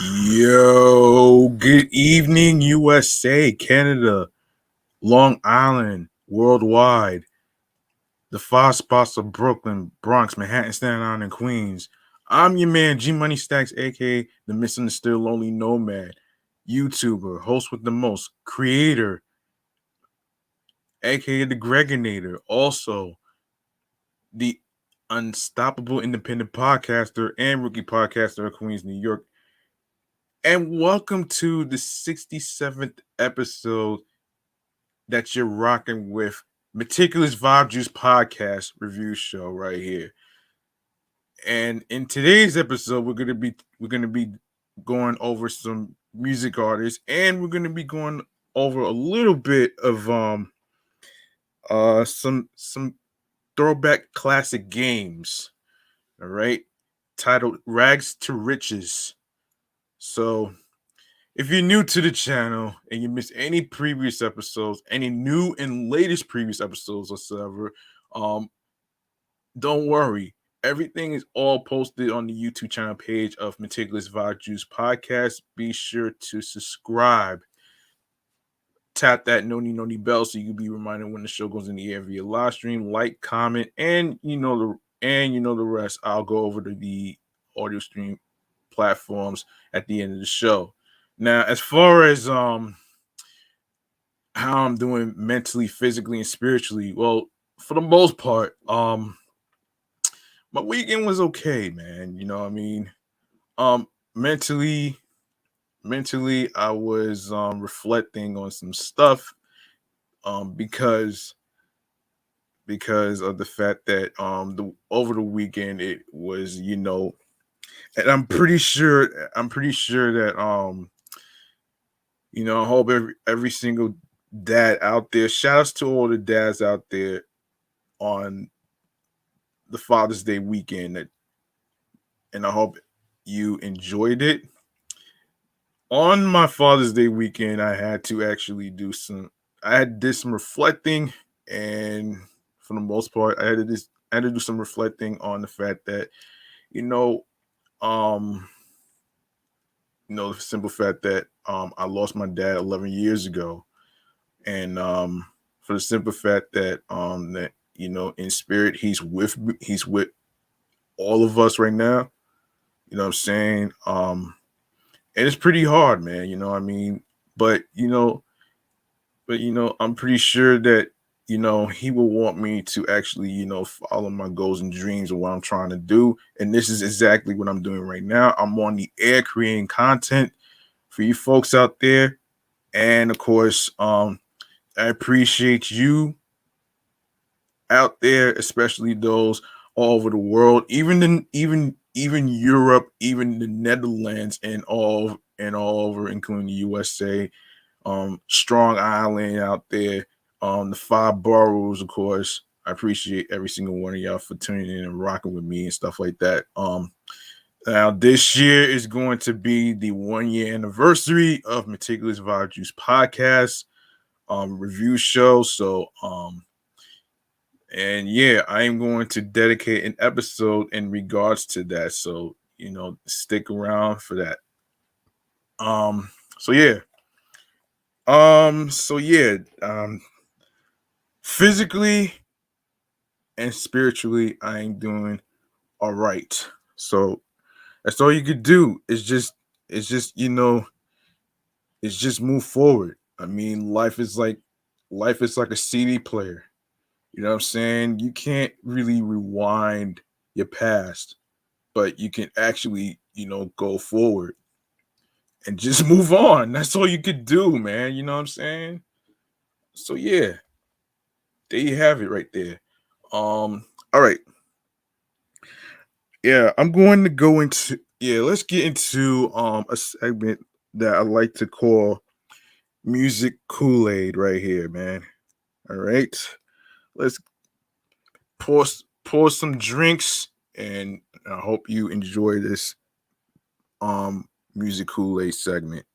Yo, good evening, USA, Canada, Long Island, worldwide, the five spots of Brooklyn, Bronx, Manhattan, Staten Island, and Queens. I'm your man, G Money Stacks, aka the misunderstood lonely nomad, YouTuber, host with the most, creator, aka the Gregonator, also the unstoppable independent podcaster and rookie podcaster of Queens, New York. And welcome to the 67th episode that you're rocking with Meticulous Vibe Juice podcast review show right here. And in today's episode, we're gonna be going over some music artists, and we're gonna be going over a little bit of some throwback classic games. All right, titled Rags to Riches. So if you're new to the channel and you missed any previous episodes, any new and latest previous episodes whatsoever, don't worry. Everything is all posted on the YouTube channel page of Meticulous Vibe Juice Podcast. Be sure to subscribe. Tap that noni bell so you can be reminded when the show goes in the air via live stream. Like, comment, and the rest. I'll go over to the audio stream platforms at the end of the show. Now, as far as how I'm doing mentally, physically, and spiritually, well, for the most part, my weekend was okay, man. You know what I mean? Um, mentally, mentally, I was reflecting on some stuff because of the fact that the over the weekend it was, and I'm pretty sure that I hope every single dad out there, shouts to all the dads out there on the Father's Day weekend, and I hope you enjoyed it. On my Father's Day weekend, I had to actually did some reflecting, and for the most part, I had to do some reflecting on the fact that, you know, um, the simple fact that I lost my dad 11 years ago, and for the simple fact that in spirit he's with all of us right now. You know what I'm saying? And it's pretty hard, man. You know what I mean? But I'm pretty sure that he will want me to actually follow my goals and dreams of what I'm trying to do, and this is exactly what I'm doing right now. I'm on the air creating content for you folks out there, and of course, I appreciate you out there, especially those all over the world, even Europe, even the Netherlands, and all over, including the USA, Strong Island out there, the five boroughs, of course. I appreciate every single one of y'all for tuning in and rocking with me and stuff like that. Now this year is going to be the 1 year anniversary of Meticulous Vibe Juice podcast review show. So and yeah, I am going to dedicate an episode in regards to that. So, stick around for that. Um, so yeah. So yeah, physically and spiritually, I am doing all right. So that's all you could do is just move forward. I mean, life is like a CD player. You know what I'm saying? You can't really rewind your past, but you can actually, go forward and just move on. That's all you could do, man. You know what I'm saying? So yeah, there you have it right there. All right. Yeah, I'm going to go into let's get into a segment that I like to call music Kool-Aid right here, man. All right. Let's pour pour some drinks, and I hope you enjoy this music Kool-Aid segment.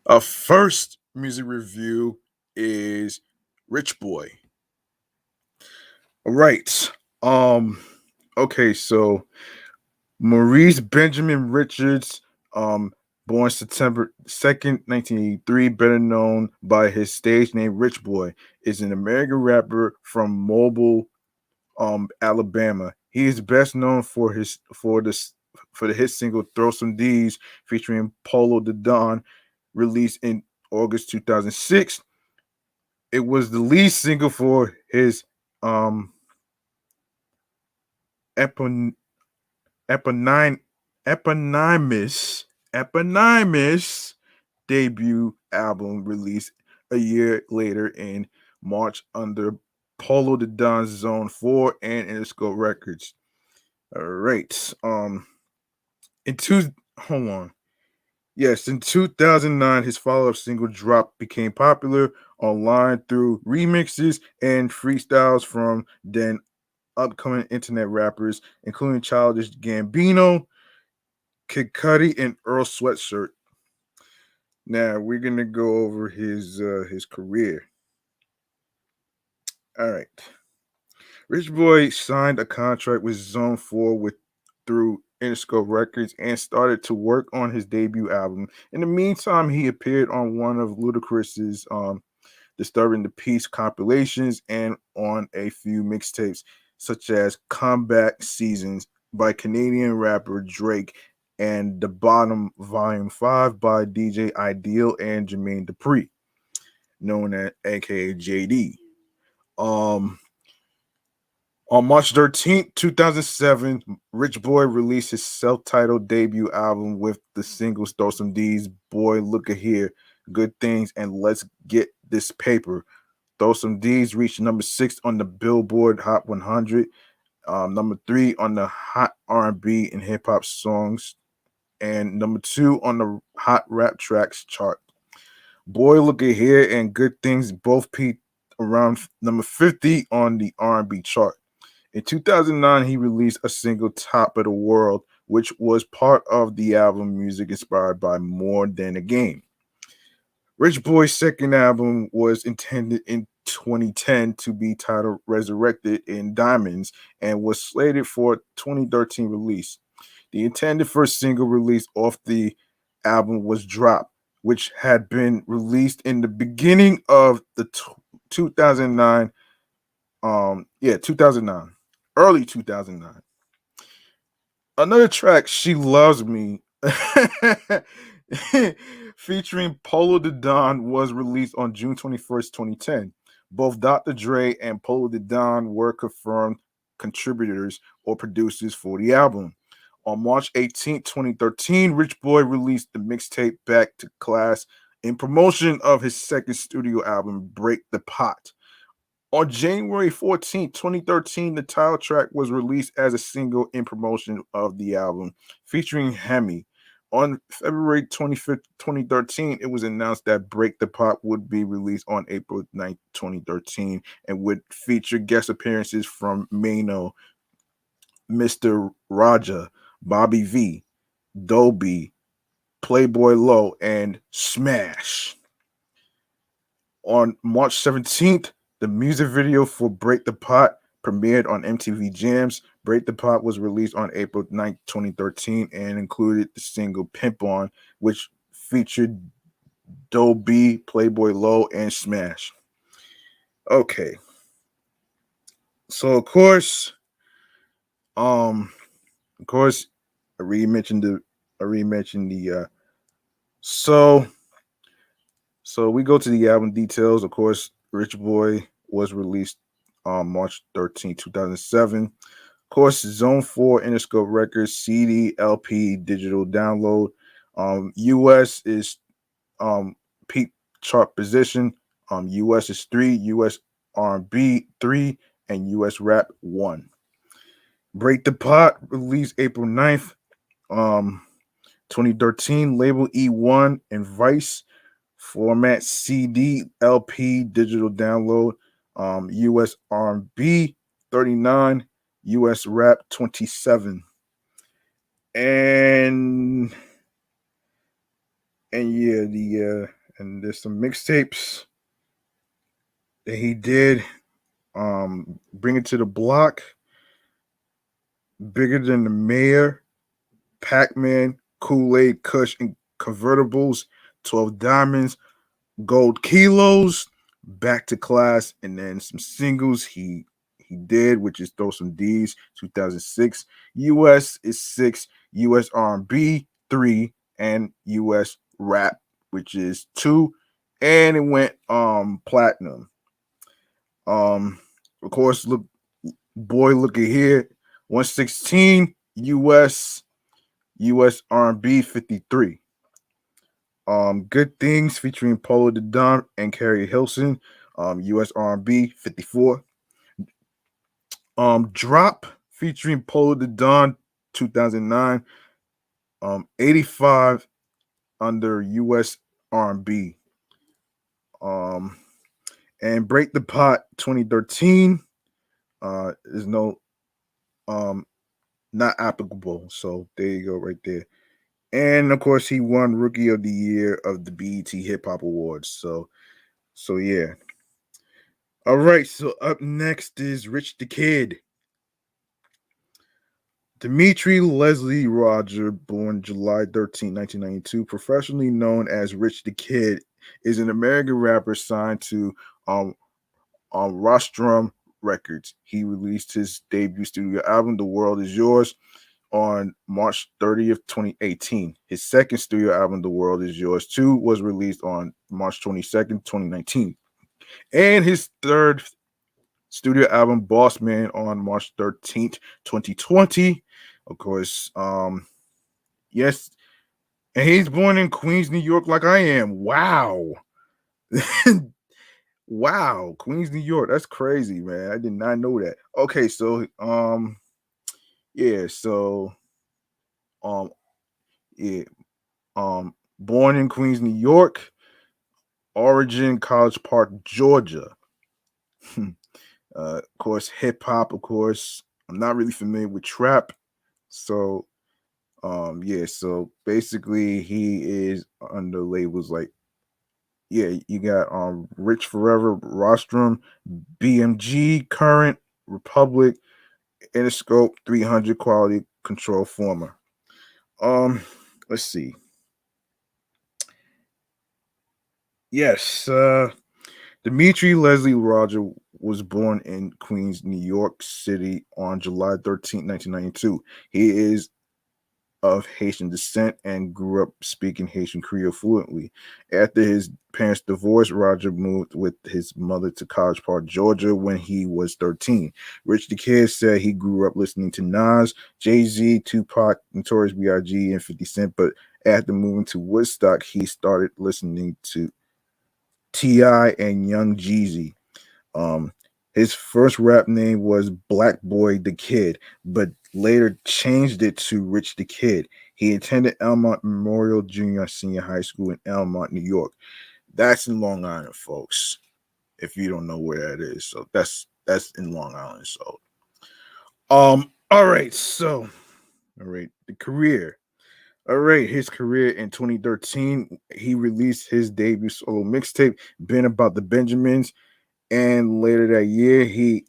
First music review is Richboy. All right. Um. Okay. So Maurice Benjamin Richards, um, born September 2nd, 1983, better known by his stage name Richboy, is an American rapper from Mobile, Alabama. He is best known for the hit single "Throw Some D's" featuring Polo the Don, released in August 2006. It was the lead single for his um epon- eponyme eponymous eponymous debut album, released a year later in March under Polo the Don's Zone 4 and Interscope Records. All right. In two hold on. Yes, in 2009, his follow-up single "Drop" became popular online through remixes and freestyles from then upcoming internet rappers, including Childish Gambino, Kid Cudi, and Earl Sweatshirt. Now we're gonna go over his career. All right. Rich Boy signed a contract with Zone 4 with through Interscope Records and started to work on his debut album. In the meantime, he appeared on one of Ludacris's Disturbing the Peace compilations and on a few mixtapes, such as Comeback Seasons by Canadian rapper Drake and The Bottom Volume 5 by DJ Ideal and Jermaine Dupri, known as aka JD. Um on March 13th, 2007, Rich Boy released his self-titled debut album with the singles "Throw Some D's," "Boy Look at Here," "Good Things," and "Let's Get This Paper." "Throw Some D's" reached number 6 on the Billboard Hot 100, number 3 on the Hot R&B and Hip Hop Songs, and number 2 on the Hot Rap Tracks chart. "Boy Look at Here" and "Good Things" both peaked around number 50 on the R&B chart. In 2009, he released a single, "Top of the World," which was part of the album Music Inspired by More Than a Game. Rich Boy's second album was intended in 2010 to be titled "Resurrected in Diamonds" and was slated for 2013 release. The intended first single release off the album was "Drop," which had been released in the beginning of the 2009, 2009, early 2009. Another track, "She Loves Me," featuring Polo the Don, was released on June 21st, 2010. Both Dr. Dre and Polo the Don were confirmed contributors or producers for the album. On March 18th, 2013, Rich Boy released the mixtape "Back to Class" in promotion of his second studio album, "Break the Pot." On January 14th, 2013, the title track was released as a single in promotion of the album, featuring Hemi. On February 25th, 2013, it was announced that "Break the Pot" would be released on April 9th, 2013, and would feature guest appearances from Mano, Mr. Raja, Bobby V, Dolby, Playboy Low, and Smash. On March 17th, the music video for "Break the Pot" premiered on MTV Jams. "Break the Pot" was released on April 9th, 2013, and included the single "Pimp On," which featured Dolby, Playboy Low, and Smash. Okay. So um, of course, I already mentioned so so we go to the album details. Of course, Rich Boy was released on March 13th, 2007. Of course, Zone 4 Interscope Records, CD, LP, digital download. US is peak chart position. US is 3, US R&B 3, and US Rap 1. Break the Pot released April 9th, um, 2013. Label E1 and Vice. Format CD, LP, digital download. US R&B 39, US Rap 27. And And yeah, and there's some mixtapes that he did. Bring It to the Block, Bigger Than the Mayor, Pac-Man, Kool-Aid, Kush, and Convertibles, 12 Diamonds, Gold Kilos, Back to Class, and then some singles he did, which is Throw Some D's, 2006. US is 6, US R&B 3, and US Rap, which is 2, and it went platinum. Um, of course, look, look at here, 116 US R&B 53. Good Things featuring Polo the Don and Carrie Hilson, US R&B 54. Drop featuring Polo the Don 2009, 85 under US R&B. And Break the Pot 2013 is no not applicable. So there you go, right there. And of course, he won Rookie of the Year of the BET Hip Hop Awards. So yeah. All right. So up next is Rich the Kid. Dimitri Leslie Roger, born July 13, 1992, professionally known as Rich the Kid, is an American rapper signed to um, Rostrum Records. He released his debut studio album, The World Is Yours, on March 30th, 2018. His second studio album, The World Is Yours 2, was released on March 22nd, 2019. And his third studio album, Boss Man, on March 13th, 2020. Of course, yes, and he's born in Queens, New York, like I am. Wow. Wow, Queens, New York. That's crazy, man. I did not know that. Okay, so yeah, so um yeah, born in Queens, New York, origin College Park, Georgia. Of course, hip hop, of course. I'm not really familiar with trap. So yeah, so basically he is under labels like, yeah, you got Rich Forever, Rostrum, BMG, Current, Republic, Interscope, 300, Quality Control, Former. Let's see. Yes, Dimitri Leslie Roger was born in Queens, New York City on July 13th, 1992. He is of Haitian descent and grew up speaking Haitian Creole fluently. After his parents divorced, Roger moved with his mother to College Park, Georgia when he was 13. Rich the Kid said he grew up listening to Nas, Jay-Z, Tupac, Notorious B.I.G., and 50 Cent, but after moving to Woodstock, he started listening to T.I. and Young Jeezy. Um, his first rap name was Black Boy the Kid, but later changed it to Rich the Kid. He attended Elmont Memorial Junior Senior High School in Elmont, New York. That's in Long Island, folks. If you don't know where that is, so that's in Long Island. So, all right, the career. All right, his career in 2013, he released his debut solo mixtape, "Been About the Benjamins," and later that year, he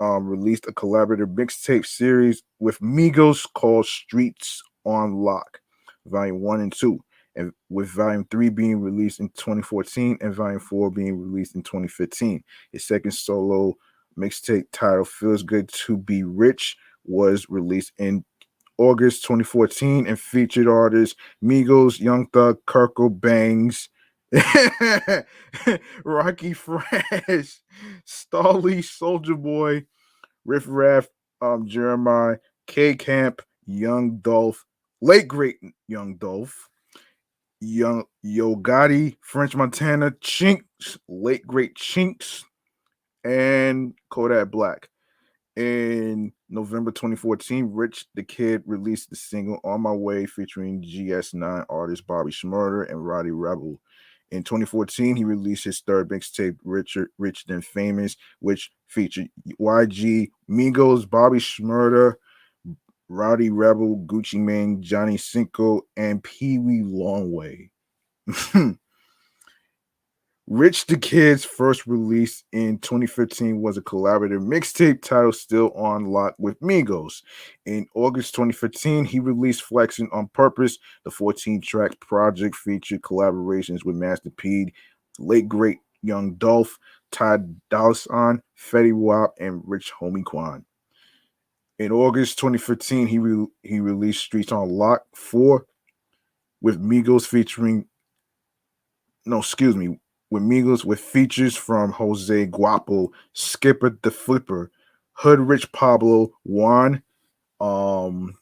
released a collaborative mixtape series with Migos called Streets on Lock, Volume 1 and 2, and with Volume 3 being released in 2014 and Volume 4 being released in 2015. His second solo mixtape titled Feels Good to Be Rich was released in August 2014 and featured artists Migos, Young Thug, Kirko Bangs, Rocky Fresh, Stolly, Soldier Boy, Riff Raff, Jeremiah, K Camp, Young Dolph, late great Young Dolph, Young Yo Gotti, French Montana, Chinks, late great Chinks, and Kodak Black. In November 2014, Rich the Kid released the single On My Way featuring GS9 artist Bobby Shmurda and Roddy Rebel. In 2014, he released his third mixtape, Rich Then Famous, which featured YG, Migos, Bobby Shmurda, Roddy Rebel, Gucci Mane, Johnny Cinco, and Pee Wee Longway. Rich the Kid's first release in 2015 was a collaborative mixtape titled Still on Lock with Migos. In August 2015, he released Flexing on Purpose. The 14-track project featured collaborations with Master P, late great Young Dolph, Ty Dolla $ign, Fetty Wap, and Rich Homie Quan. In August 2015, he released Streets on Lock 4 with Migos featuring no, excuse me, with Migos with features from Jose Guapo, Skipper the Flipper, Hood Rich Pablo, Juan, um,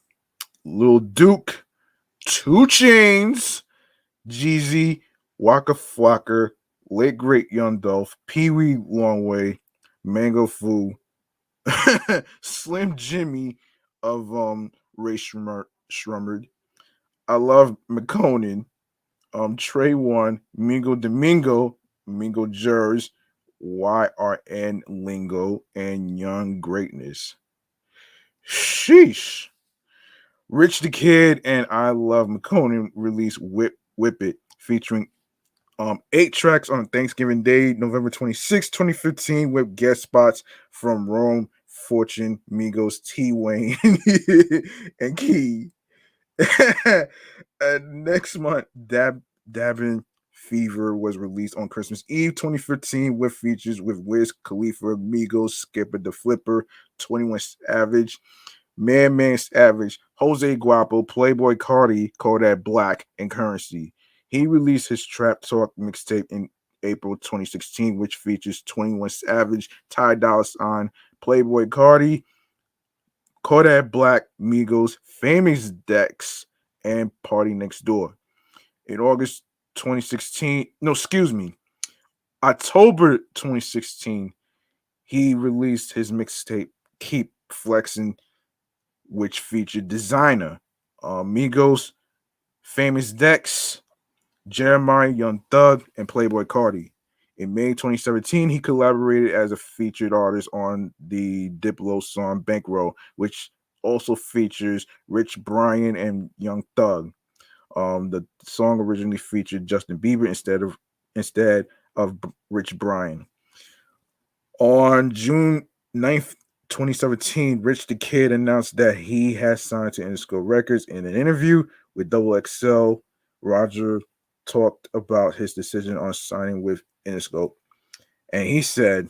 Lil Duke, Two Chains, Jeezy, Waka Flocka, Late Great Young Dolph, Pee Wee Longway, Mango Fu, Slim Jimmy of Ray Shrummered. I love McConan, Trey One, Mingo Domingo, Mingo Jers, YRN Lingo, and Young Greatness. Sheesh. Rich the Kid and I Love McConan released Whip It, featuring 8 tracks on Thanksgiving Day, November 26, 2015, with guest spots from Rome, Fortune, Migos, T Wayne, and Key. Next month, Dabbing Fever was released on Christmas Eve 2015 with features with Wiz Khalifa, Migos, Skipper the Flipper, 21 Savage, Man Savage, Jose Guapo, Playboy Cardi, Kodak Black, and Currency. He released his Trap Talk mixtape in April 2016, which features 21 Savage, Ty Dolla $ign, Playboy Cardi, Kodak Black, Migos, Famous Dex, and Party Next Door. In August 2016, no, excuse me, October 2016, he released his mixtape Keep Flexing, which featured Designer, Migos, Famous Dex, Jeremiah Young Thug, and Playboy Cardi. In May 2017, he collaborated as a featured artist on the Diplo song Bankroll, which also features Rich Brian and Young Thug. The song originally featured Justin Bieber instead of Rich Brian. On June 9th, 2017, Rich the Kid announced that he has signed to Interscope Records. In an interview with Double XL, Roger talked about his decision on signing with Interscope. And he said,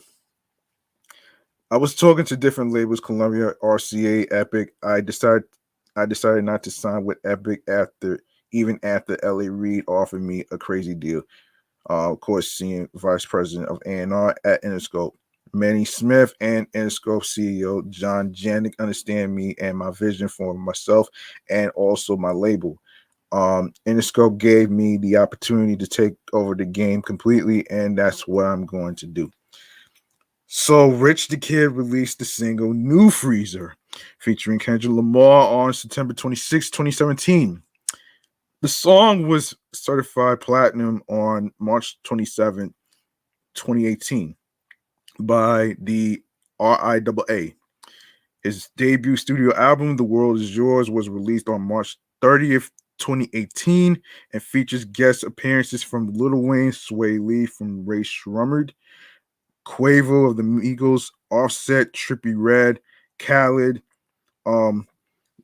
I was talking to different labels, Columbia, RCA, Epic. I decided not to sign with Epic after LA Reid offered me a crazy deal. Of course, seeing Vice President of A&R at Interscope. Manny Smith and Interscope CEO John Janik understand me and my vision for myself and also my label. Interscope gave me the opportunity to take over the game completely, and that's what I'm going to do. So, Rich the Kid released the single New Freezer, featuring Kendrick Lamar on September 26, 2017. The song was certified platinum on March 27, 2018 by the RIAA. His debut studio album, The World Is Yours, was released on March 30th, 2018, and features guest appearances from Lil Wayne, Sway Lee from Ray Shrummered, Quavo of the Migos, Offset, Trippie Redd, Khaled,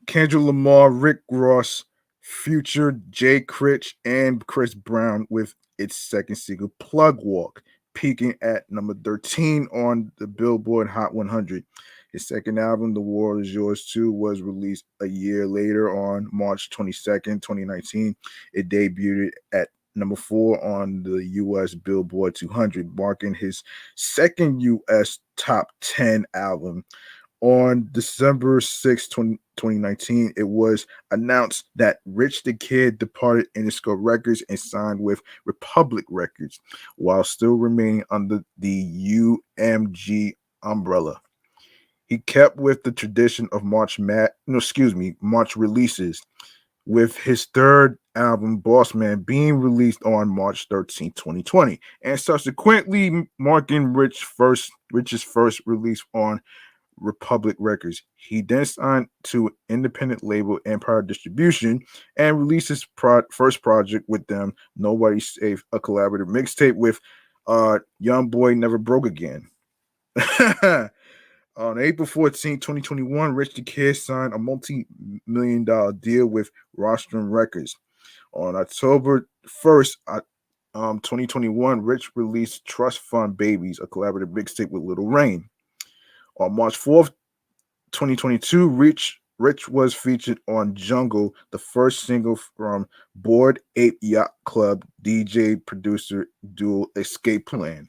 Kendrick Lamar, Rick Ross, Future, Jay Critch, and Chris Brown with its second single, Plug Walk, peaking at number 13 on the Billboard Hot 100. His second album, The World Is Yours Too, was released a year later on March 22nd, 2019. It debuted at number 4 on the U.S. Billboard 200, marking his second U.S. top 10 album. On December 6, 2019, it was announced that Rich the Kid departed Interscope Records and signed with Republic Records, while still remaining under the UMG umbrella. He kept with the tradition of March releases, with his third album, Boss Man, being released on March 13, 2020, and subsequently marking Rich's first release on Republic Records. He then signed to independent label Empire Distribution and released his first project with them, Nobody Safe, a collaborative mixtape with Young Boy Never Broke Again. On April 14, 2021, Rich the Kid signed a multi-million-dollar deal with Rostrum Records. On October 1st, 2021, Rich released Trust Fund Babies, a collaborative mixtape with Lil Rain. On March 4th, 2022, Rich was featured on Jungle, the first single from Bored Ape Yacht Club DJ producer duo Escape Plan.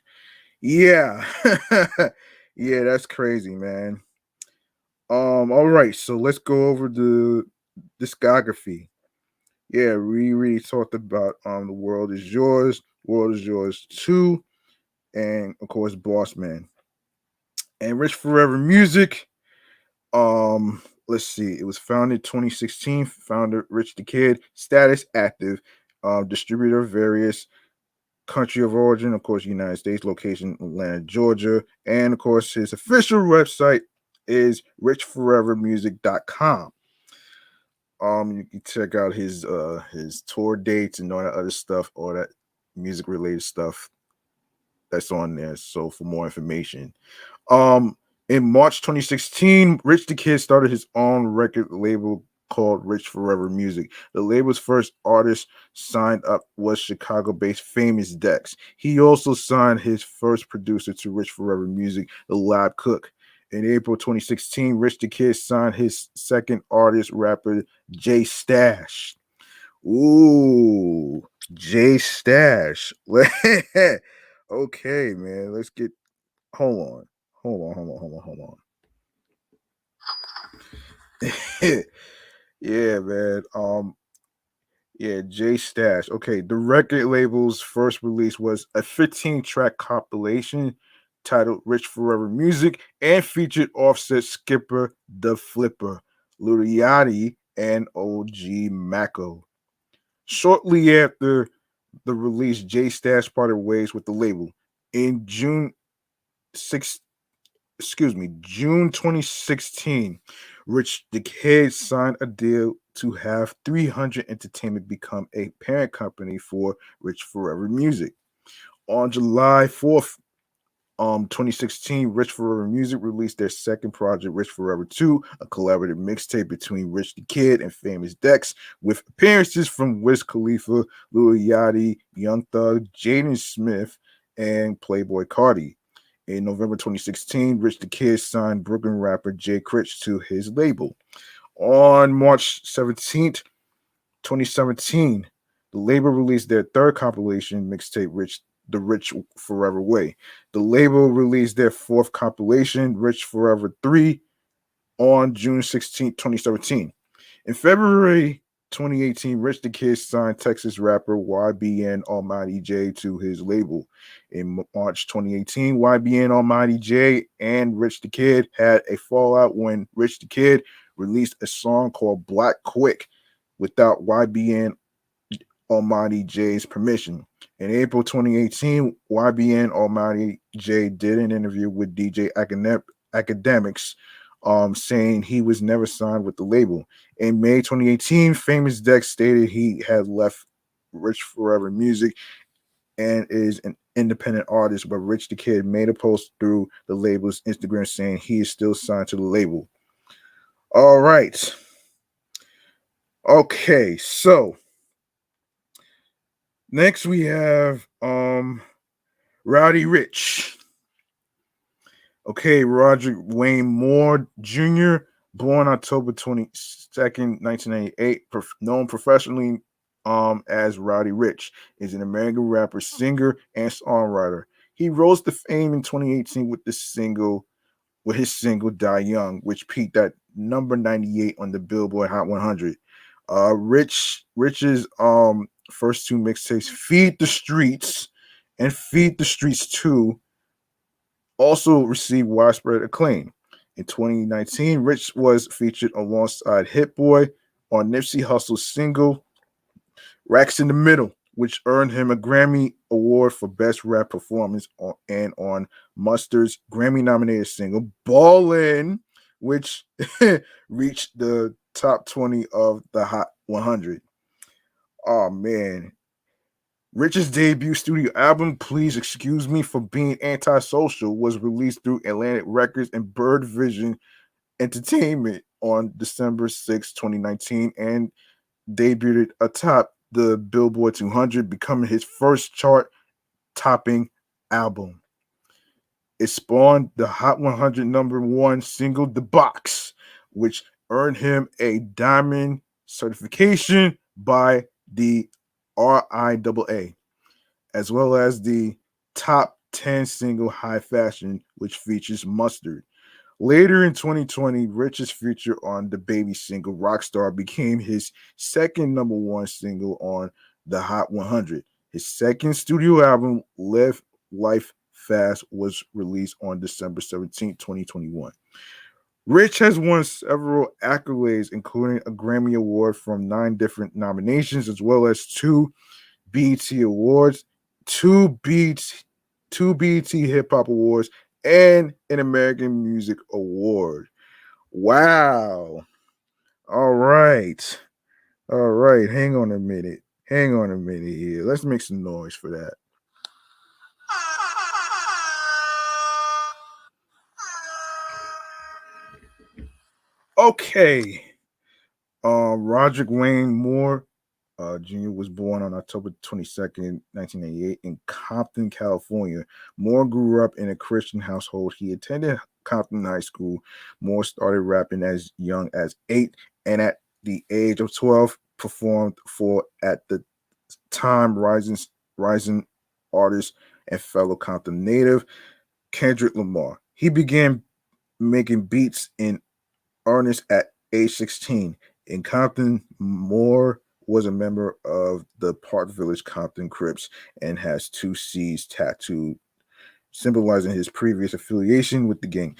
Yeah. Yeah, that's crazy, man. All right, so let's go over the discography. Yeah, we really talked about The World Is Yours, World Is Yours 2, and of course Boss Man. And Rich Forever Music. Let's see. It was founded 2016. Founder Rich the Kid. Status active. Distributor various. Country of origin, of course, United States. Location Atlanta, Georgia. And of course, his official website is richforevermusic.com. You can check out his tour dates and all that other stuff, all that music related stuff that's on there. So for more information. In March 2016, Rich the Kid started his own record label called Rich Forever Music. The label's first artist signed up was Chicago-based Famous Dex. He also signed his first producer to Rich Forever Music, The Lab Cook. In April 2016, Rich the Kid signed his second artist, rapper J Stash. Ooh, J Stash. Okay, man. Let's get. Hold on. Yeah, man. Yeah, J Stash. Okay, the record label's first release was a 15-track compilation titled Rich Forever Music and featured Offset, Skipper, The Flipper, Lil Yachty, and OG Mako. Shortly after the release, J Stash parted ways with the label. In June 2016, Rich the Kid signed a deal to have 300 Entertainment become a parent company for Rich Forever Music. On July 4th, 2016, Rich Forever Music released their second project, Rich Forever 2, a collaborative mixtape between Rich the Kid and Famous Dex, with appearances from Wiz Khalifa, Lil Yachty, Young Thug, Jaden Smith, and Playboy Cardi. In November 2016, Rich the Kid signed Brooklyn rapper Jay Critch to his label. On March 17th, 2017, the label released their third compilation mixtape, The Rich Forever Way. The label released their fourth compilation, Rich Forever 3, on June 16th, 2017. In February 2018, Rich the Kid signed Texas rapper YBN Almighty J to his label. In March 2018, YBN Almighty J and Rich the Kid had a fallout when Rich the Kid released a song called Black Quick without YBN Almighty J's permission. In April 2018, YBN Almighty J did an interview with DJ Academics, saying he was never signed with the label. In May 2018, Famous Dex stated he had left Rich Forever Music and is an independent artist, but Rich the Kid made a post through the label's Instagram saying he is still signed to the label. All right. Okay, so next we have Rowdy Rich. Okay, Roger Wayne Moore Jr., born October 22nd, 1998, known professionally as Rowdy Rich, is an American rapper, singer, and songwriter. He rose to fame in 2018 with his single Die Young, which peaked at number 98 on the Billboard Hot 100. Rich's first two mixtapes, Feed the Streets and Feed the Streets 2, also received widespread acclaim. In 2019, Rich was featured alongside Hit Boy on Nipsey Hussle's single Racks in the Middle, which earned him a Grammy Award for Best Rap Performance on Mustard's Grammy-nominated single "Ballin'," which reached the top 20 of the Hot 100. Oh man, Rich's debut studio album, Please Excuse Me for Being Antisocial, was released through Atlantic Records and Bird Vision Entertainment on December 6, 2019, and debuted atop the Billboard 200, becoming his first chart topping album. It spawned the Hot 100 number one single, The Box, which earned him a diamond certification by the RIAA, as well as the top 10 single High Fashion, which features Mustard. Later in 2020, Rich's feature on the Baby single Rockstar became his second number one single on the Hot 100. His second studio album, Live Life Fast, was released on December 17, 2021. Rich has won several accolades, including a Grammy Award from 9 different nominations, as well as 2 BET Awards, 2 BET Hip Hop Awards, and an American Music Award. Wow. All right. All right. Hang on a minute. Hang on a minute here. Let's make some noise for that. Okay. Roderick Wayne Moore Jr. was born on October 22nd, 1988, in Compton, California. Moore grew up in a Christian household. He attended Compton High School. Moore started rapping as young as 8, and at the age of 12, performed for, at the time, rising artist and fellow Compton native Kendrick Lamar. He began making beats in earnest at age 16. In Compton, Moore was a member of the Park Village Compton Crips and has 2 C's tattooed, symbolizing his previous affiliation with the gang.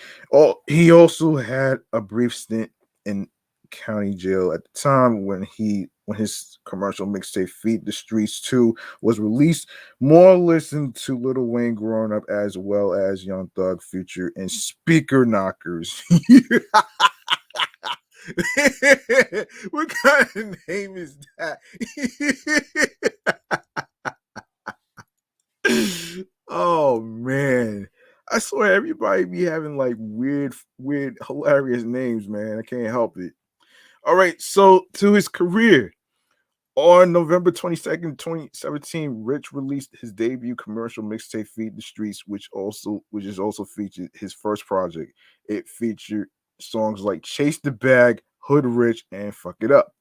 He also had a brief stint in county jail at the time when his commercial mixtape Feed the Streets 2 was released. Moore listened to Lil Wayne growing up, as well as Young Thug, Future, and Speaker Knockers. What kind of name is that? Oh man. I swear everybody be having like weird, hilarious names, man. I can't help it. All right, so to his career. On November 22nd, 2017, Rich released his debut commercial mixtape Feed the Streets, which is also featured his first project. It featured songs like Chase the Bag, Hood Rich, and Fuck It Up.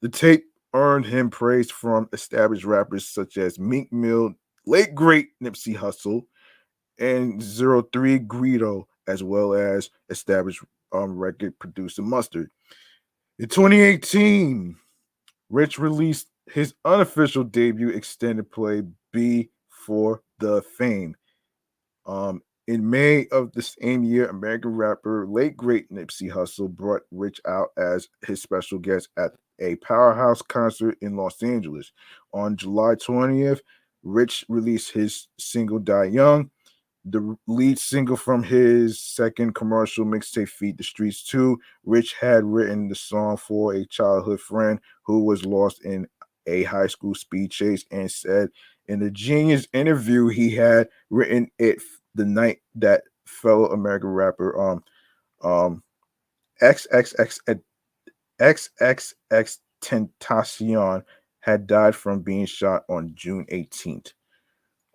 The tape earned him praise from established rappers such as Meek Mill, late great Nipsey Hussle, and 03 Greedo, as well as established record producer Mustard. In 2018, Rich released his unofficial debut extended play "Be for the Fame." In May of the same year, American rapper late great Nipsey Hussle brought Rich out as his special guest at a Powerhouse concert in Los Angeles. On July 20th, Rich released his single "Die Young," the lead single from his second commercial mixtape Feed the Streets 2. Rich had written the song for a childhood friend who was lost in a high school speed chase, and said in a Genius interview he had written it the night that fellow American rapper um XXX XXX Tentacion had died from being shot on June 18th.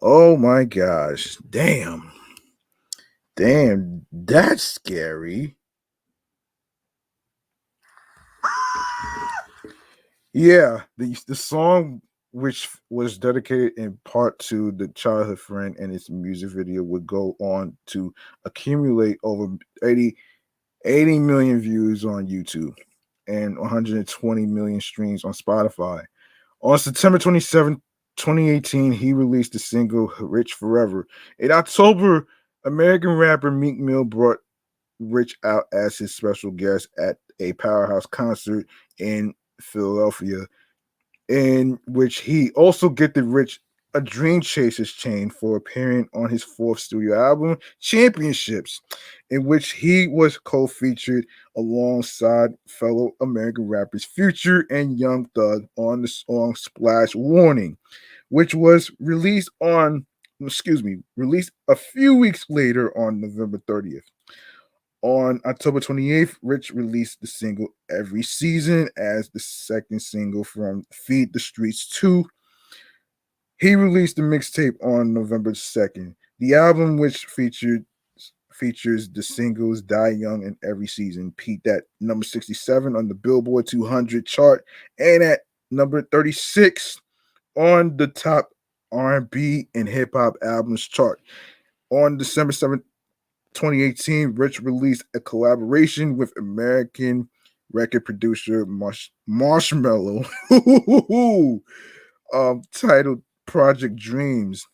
Oh my gosh. Damn. Damn, that's scary. Yeah, the song, which was dedicated in part to the childhood friend, and its music video would go on to accumulate over 80 million views on YouTube and 120 million streams on Spotify. On September 27, 2018, he released the single Rich Forever. In October, American rapper Meek Mill brought Rich out as his special guest at a Powerhouse concert in Philadelphia. in which he also gifted Rich a Dream Chasers chain for appearing on his fourth studio album, Championships, in which he was co-featured alongside fellow American rappers Future and Young Thug on the song Splash Warning, which was released a few weeks later on November 30th. On October 28th, Rich released the single Every Season as the second single from Feed the Streets 2. He released the mixtape on November 2nd. The album, which features the singles Die Young and Every Season, peaked at number 67 on the Billboard 200 chart and at number 36 on the top R&B and hip hop albums chart. On December 2018, Rich released a collaboration with American record producer Marshmello, titled Project Dreams.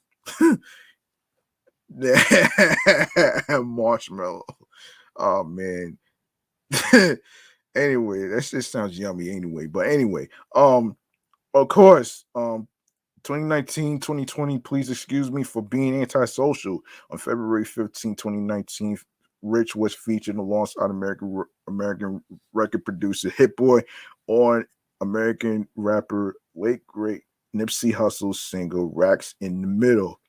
Marshmallow. Oh man. Anyway, that shit sounds yummy anyway. But anyway, of course, 2019, 2020, please excuse me for being antisocial. On February 15, 2019, Rich was featured alongside American record producer Hitboy on American rapper late great Nipsey Hussle's single Racks in the Middle,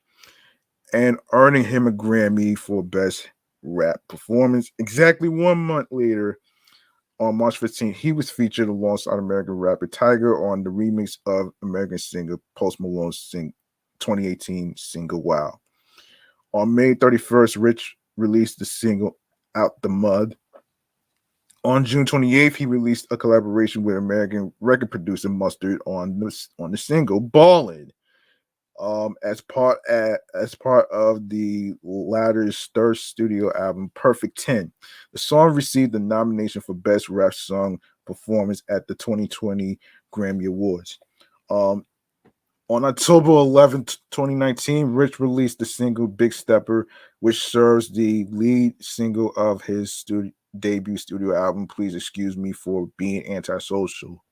and earning him a Grammy for Best Rap Performance. Exactly 1 month later, on March 15th, he was featured alongside American rapper Tiger on the remix of American singer Post Malone's 2018 single Wow. On May 31st, Rich released the single Out the Mud. On June 28th, he released a collaboration with American record producer Mustard on the single Ballin'. As part of the latter's third studio album, Perfect 10. The song received the nomination for Best Rap Song Performance at the 2020 Grammy Awards. On October 11th, 2019, Rich released the single Big Stepper, which serves the lead single of his debut studio album, Please Excuse Me for Being Antisocial.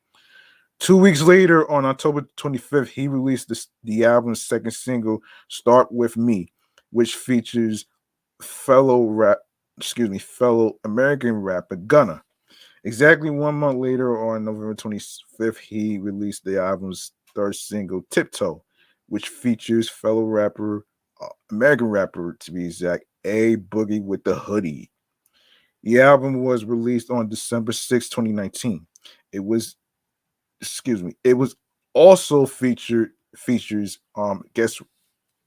2 weeks later, on October 25th, he released the album's second single, Start With Me, which features fellow American rapper Gunna. Exactly 1 month later, on November 25th, he released the album's third single, Tiptoe, which features fellow American rapper to be exact, A Boogie with the Hoodie. The album was released on December 6, 2019. It was also features guest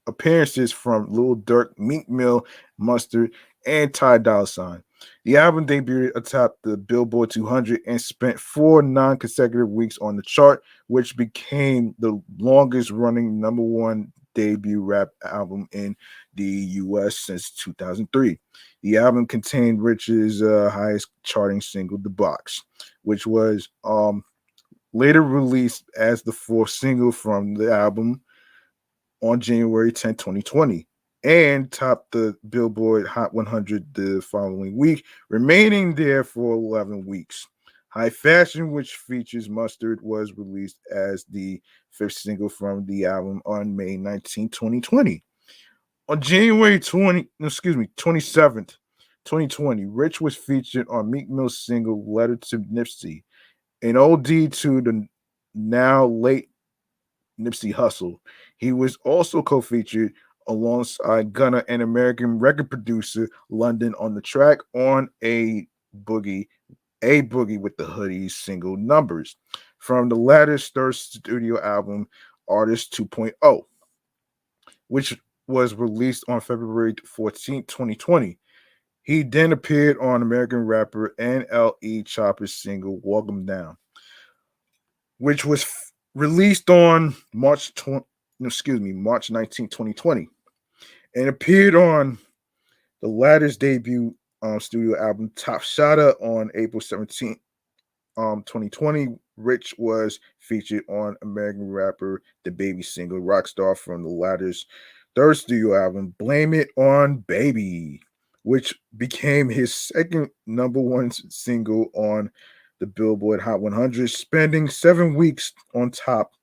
appearances from Lil Durk, Meek Mill, Mustard, and Ty Dolla $ign. The album debuted atop the Billboard 200 and spent 4 non-consecutive weeks on the chart, which became the longest-running number one debut rap album in the U.S. since 2003. The album contained Rich's highest charting single, The Box, which was later released as the fourth single from the album on January 10, 2020, and topped the Billboard Hot 100 the following week, remaining there for 11 weeks. High Fashion, which features Mustard, was released as the fifth single from the album on May 19, 2020. On January 27th, 2020, Rich was featured on Meek Mill's single Letter to Nipsey, an ode to the now late Nipsey Hussle. He was also co-featured alongside Gunna and American record producer London on the track on a boogie with the Hoodies single Numbers from the latter's third studio album, Artist 2.0, which was released on February 14, 2020. He then appeared on American rapper NLE Chopper's single Walk 'Em Down, which was released on March 19, 2020, and appeared on the latter's debut studio album Top Shotta on April 17th, 2020. Rich was featured on American rapper The Baby single Rockstar from the latter's third studio album Blame It on Baby, which became his second number one single on the Billboard Hot 100, spending 7 weeks on top,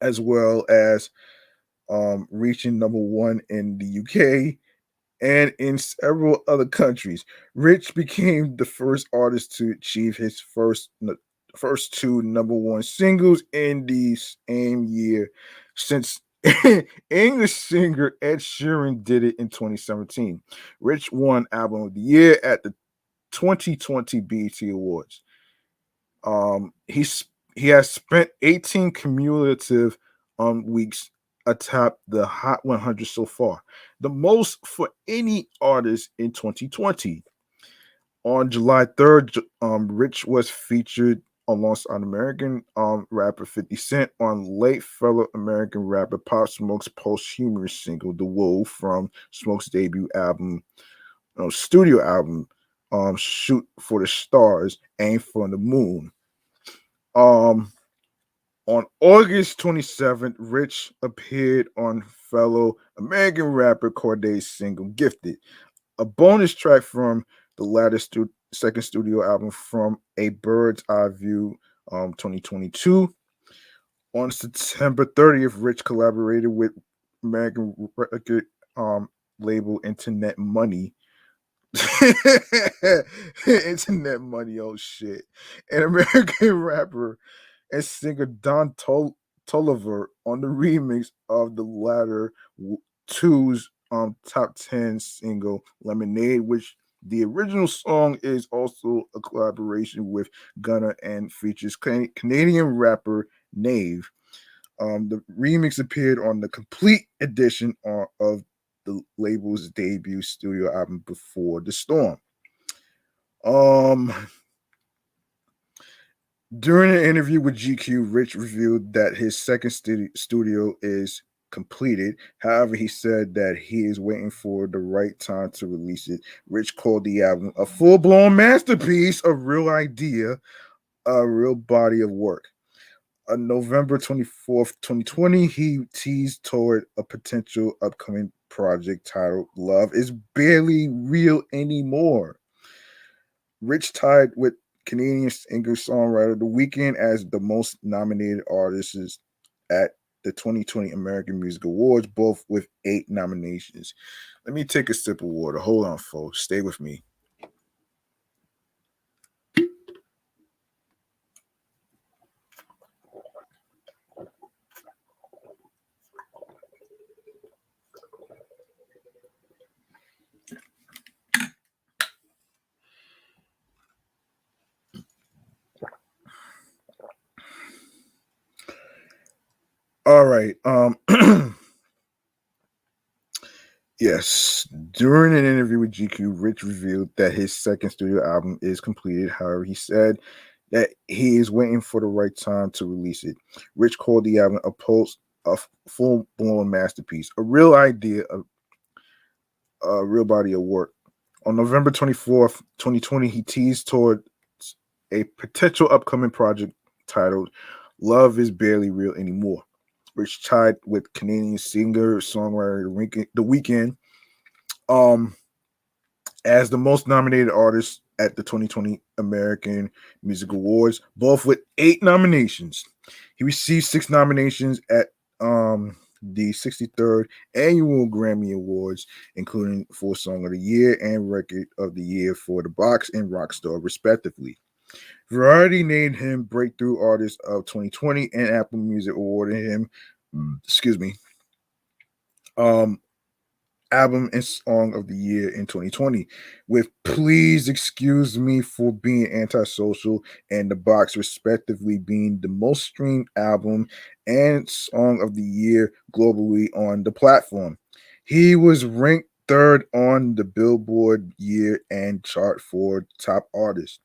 as well as reaching number one in the UK and in several other countries. Rich became the first artist to achieve his first two number one singles in the same year since English singer Ed Sheeran did it in 2017. Rich won Album of the Year at the 2020 BET Awards. He has spent 18 cumulative weeks atop the Hot 100 so far, the most for any artist in 2020. On July 3rd, Rich was featured alongside American rapper 50 Cent on late fellow American rapper Pop Smoke's posthumous single "The Wolf" from Smoke's debut album, studio album, "Shoot for the Stars, Aim for the Moon." Um, on August 27th, Rich appeared on fellow American rapper Corday's single "Gifted," a bonus track from the latter second studio album From a Bird's Eye View, 2022. On September 30th, Rich collaborated with American record label Internet Money. Internet Money, oh shit. An American rapper and singer Don Tolliver on the remix of the latter two's top 10 single Lemonade, which the original song is also a collaboration with Gunna and features Canadian rapper Nave. The remix appeared on the complete edition of the label's debut studio album Before the Storm. Um, During an interview with GQ, Rich revealed that his second studio is completed. However, he said that he is waiting for the right time to release it. Rich called the album a full-blown masterpiece, a real idea, a real body of work. On November 24th, 2020, he teased toward a potential upcoming project titled Love is Barely Real Anymore. Rich tied with Canadian singer-songwriter The Weeknd as the most nominated artists at the 2020 American Music Awards, both with 8 nominations. Let me take a sip of water. Hold on, folks. Stay with me. All right. Yes. During an interview with GQ, Rich revealed that his second studio album is completed. However, he said that he is waiting for the right time to release it. Rich called the album a full-blown masterpiece, a real idea, a real body of work. On November 24th, 2020, he teased toward a potential upcoming project titled Love is Barely Real Anymore, which tied with Canadian singer-songwriter The Weeknd as the most nominated artist at the 2020 American Music Awards, both with 8 nominations. He received 6 nominations at the 63rd Annual Grammy Awards, including for Song of the Year and Record of the Year for The Box and Rockstar, respectively. Variety named him Breakthrough Artist of 2020, and Apple Music awarded him, Album and Song of the Year in 2020, with Please Excuse Me for Being Antisocial and The Box respectively being the most streamed album and Song of the Year globally on the platform. He was ranked 3rd on the Billboard Year and chart for top artists.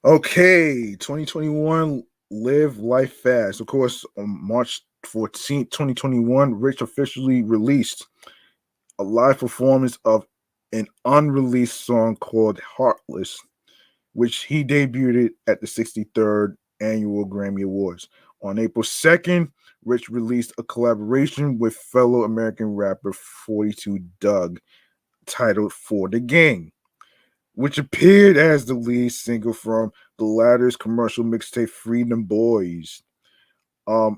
Okay, 2021, Live Life Fast. Of course, on March 14th, 2021, Rich officially released a live performance of an unreleased song called Heartless, which he debuted at the 63rd Annual Grammy Awards. On April 2nd, Rich released a collaboration with fellow American rapper 42 Doug titled For the Gang. which appeared as the lead single from the latter's commercial mixtape Freedom Boys.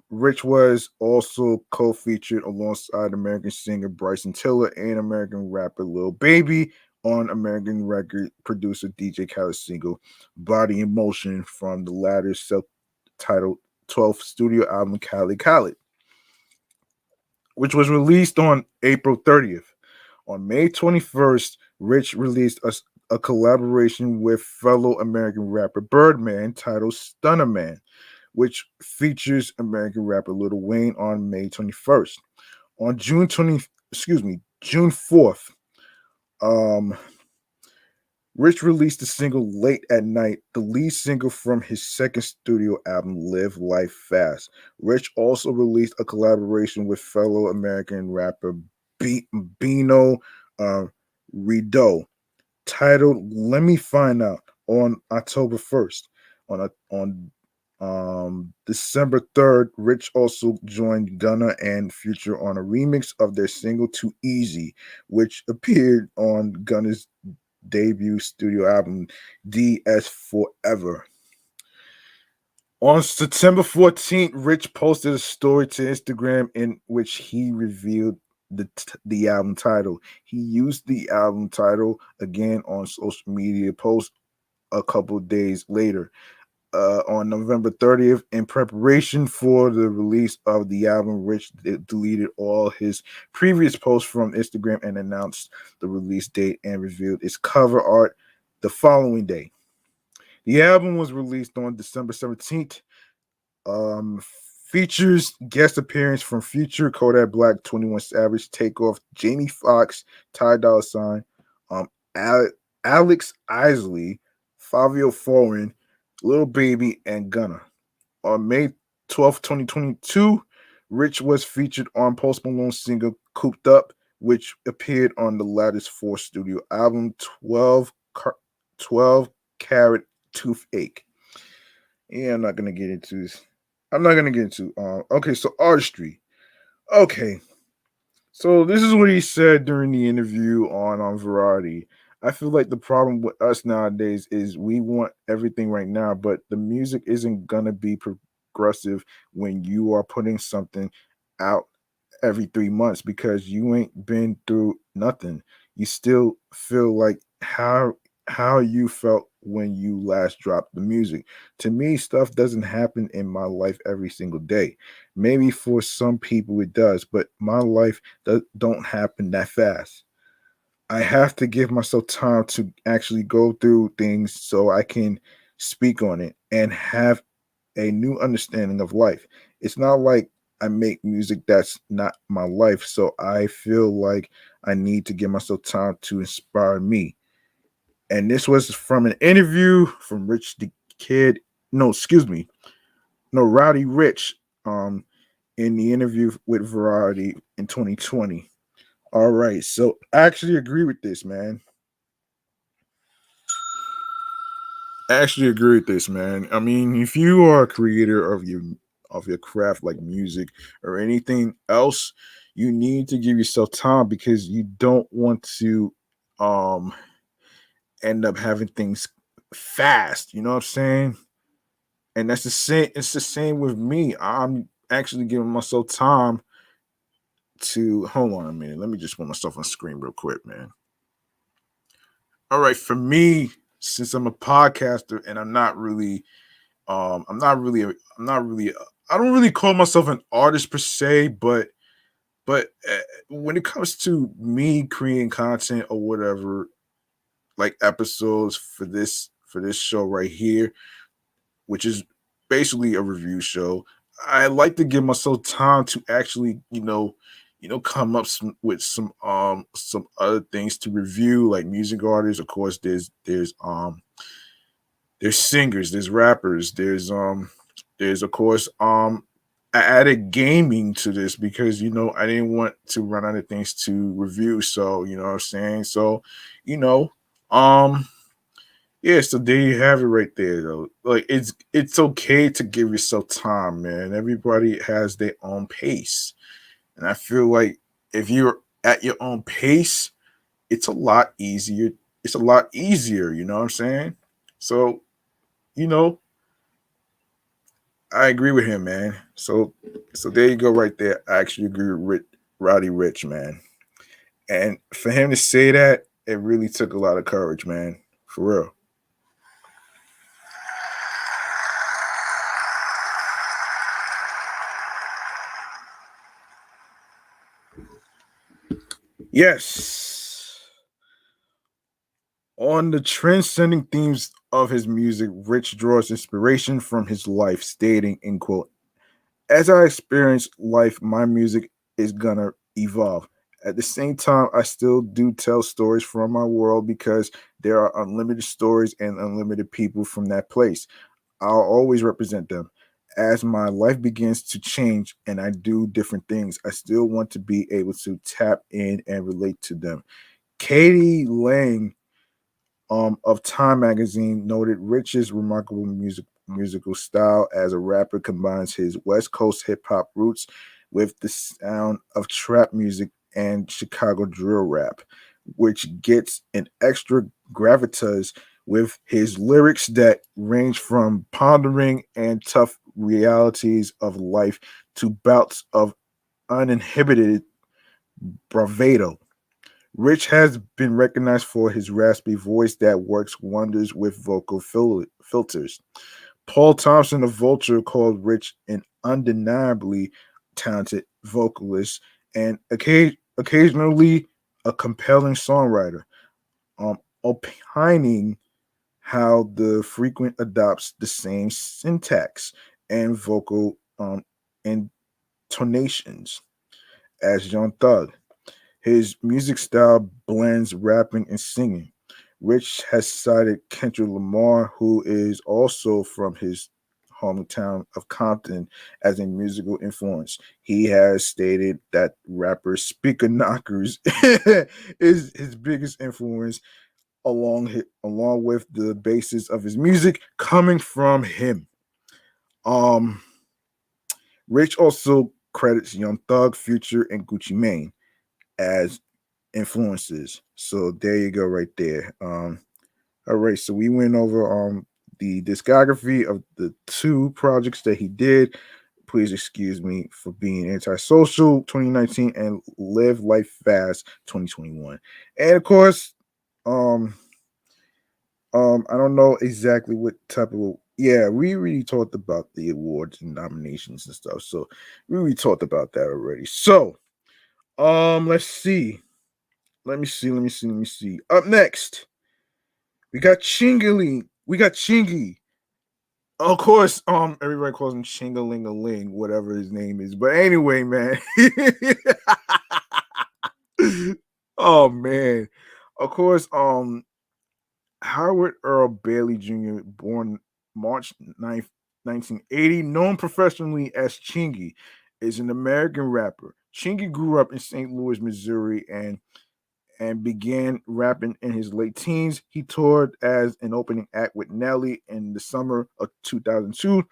Rich was also co-featured alongside American singer Bryson Tiller and American rapper Lil Baby on American record producer DJ Khaled's single Body in Motion from the latter's self-titled 12th studio album Khaled, which was released on April 30th. On May 21st, Rich released a collaboration with fellow American rapper Birdman titled Stunner Man, which features American rapper Lil Wayne on May 21st. On June 4th, um, Rich released the single Late at Night, the lead single from his second studio album, Live Life Fast. Rich also released a collaboration with fellow American rapper Bino uh, Rideau titled Let Me Find Out on October 1st. On December 3rd, Rich also joined Gunna and Future on a remix of their single Too Easy, which appeared on Gunna's debut studio album DS Forever. On September 14th, Rich posted a story to Instagram in which he revealed the album title. He used the album title again on social media posts a couple days later. On November 30th, in preparation for the release of the album, Rich deleted all his previous posts from Instagram and announced the release date and revealed its cover art the following day. The album was released on December 17th. Um, Features guest appearance from Future, Kodak Black, 21 Savage, Takeoff, Jamie Foxx, Ty Dolla $ign, um, Alex Isley, Fabio Foreign, Lil Baby, and Gunna. On May 12th, 2022, Rich was featured on Post Malone's single Cooped Up, which appeared on the latter's fourth studio album, 12 Carat Toothache. Yeah, I'm not going to get into this. I'm not going to get into okay, so artistry. Okay. So this is what he said during the interview on Variety. I feel like the problem with us nowadays is we want everything right now, but the music isn't gonna be progressive when you are putting something out every 3 months because you ain't been through nothing. You still feel like how you felt when you last dropped the music. To me, stuff doesn't happen in my life every single day. Maybe for some people it does, but my life don't happen that fast. I have to give myself time to actually go through things so I can speak on it and have a new understanding of life. It's not like I make music that's not my life, so I feel like I need to give myself time to inspire me. And this was from an interview from Rich the Kid. No, excuse me. No, Rowdy Rich. In the interview with Variety in 2020. All right, so I actually agree with this, man. I actually agree with this, man. I mean, if you are a creator of your craft, like music or anything else, you need to give yourself time because you don't want to um end up having things fast. You know what I'm saying? And that's the same. It's the same with me. I'm actually giving myself time to hold on a minute. Let me just put myself on screen real quick, man. All right, for me, since I'm a podcaster and I'm not really, I don't really call myself an artist per se, but when it comes to me creating content or whatever, like episodes for this show right here, which is basically a review show. I like to give myself time to actually, come up with some other things to review, like music artists. Of course, there's singers, there's rappers, there's of course I added gaming to this because I didn't want to run out of things to review. So you know what I'm saying. So you know, um yeah, so there you have it right there though. Like it's okay to give yourself time, man. Everybody has their own pace. And I feel like if you're at your own pace, it's a lot easier. it's a lot easier, you know what I'm saying? So, you know, I agree with him, man. So there you go right there. I actually agree with Rowdy Rich, man. And for him to say that, it really took a lot of courage, man. For real. Yes. On the transcending themes of his music, Rich draws inspiration from his life, stating, in quote, as I experience life, my music is gonna evolve. At the same time, I still do tell stories from my world because there are unlimited stories and unlimited people from that place. I'll always represent them. As my life begins to change and I do different things, I still want to be able to tap in and relate to them. Katie Lang of Time magazine noted Rich's remarkable musical style as a rapper combines his West Coast hip hop roots with the sound of trap music and Chicago drill rap, which gets an extra gravitas with his lyrics that range from pondering and tough realities of life to bouts of uninhibited bravado. Rich has been recognized for his raspy voice that works wonders with vocal filters. Paul Thompson of Vulture called Rich an undeniably talented vocalist and occasionally a compelling songwriter, opining how the frequent adopts the same syntax and vocal intonations as Young Thug. His music style blends rapping and singing. Rich has cited Kendrick Lamar, who is also from his hometown of Compton, as a musical influence. He has stated that rapper Speaker Knockers is his biggest influence, along with the basis of his music coming from him. Um, Rich also credits Young Thug, Future, and Gucci Mane as influences. So there you go, right there. All right, so we went over the discography of the two projects that he did. Please excuse me for being antisocial 2019 and live life fast 2021. And of course, um, I don't know exactly what type of yeah, we really talked about the awards and nominations and stuff. So we really talked about that already. So let's see. Let me see. Up next, we got Chingy. We got Chingy. Of course, everybody calls him Chingaling-a-ling, whatever his name is. But anyway, man. Oh man. Of course, Howard Earl Bailey Jr., born March 9th, 1980, known professionally as Chingy, is an American rapper. Chingy grew up in St. Louis, Missouri, and began rapping in his late teens. He toured as an opening act with Nelly in the summer of 2002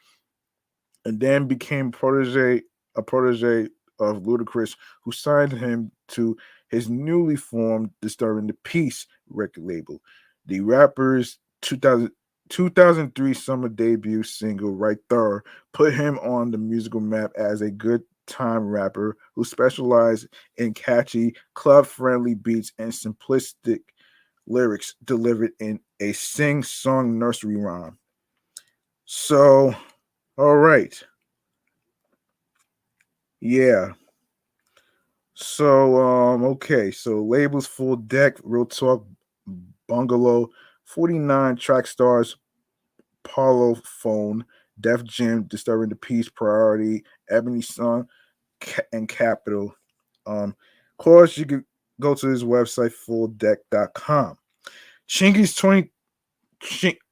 and then became a protege of Ludacris, who signed him to his newly formed Disturbing the Peace record label. The rapper's 2003 summer debut single, Right There, put him on the musical map as a good time rapper who specialized in catchy, club friendly beats and simplistic lyrics delivered in a sing song nursery rhyme. So, all right. Yeah. So okay, so labels Full Deck, Real Talk, Bungalow, 49 Track Stars, Paulo Phone, Def Jam, Disturbing the Peace, Priority, Ebony Sun, and Capital. Of course, you could go to his website, fulldeck.com. Chingy's 20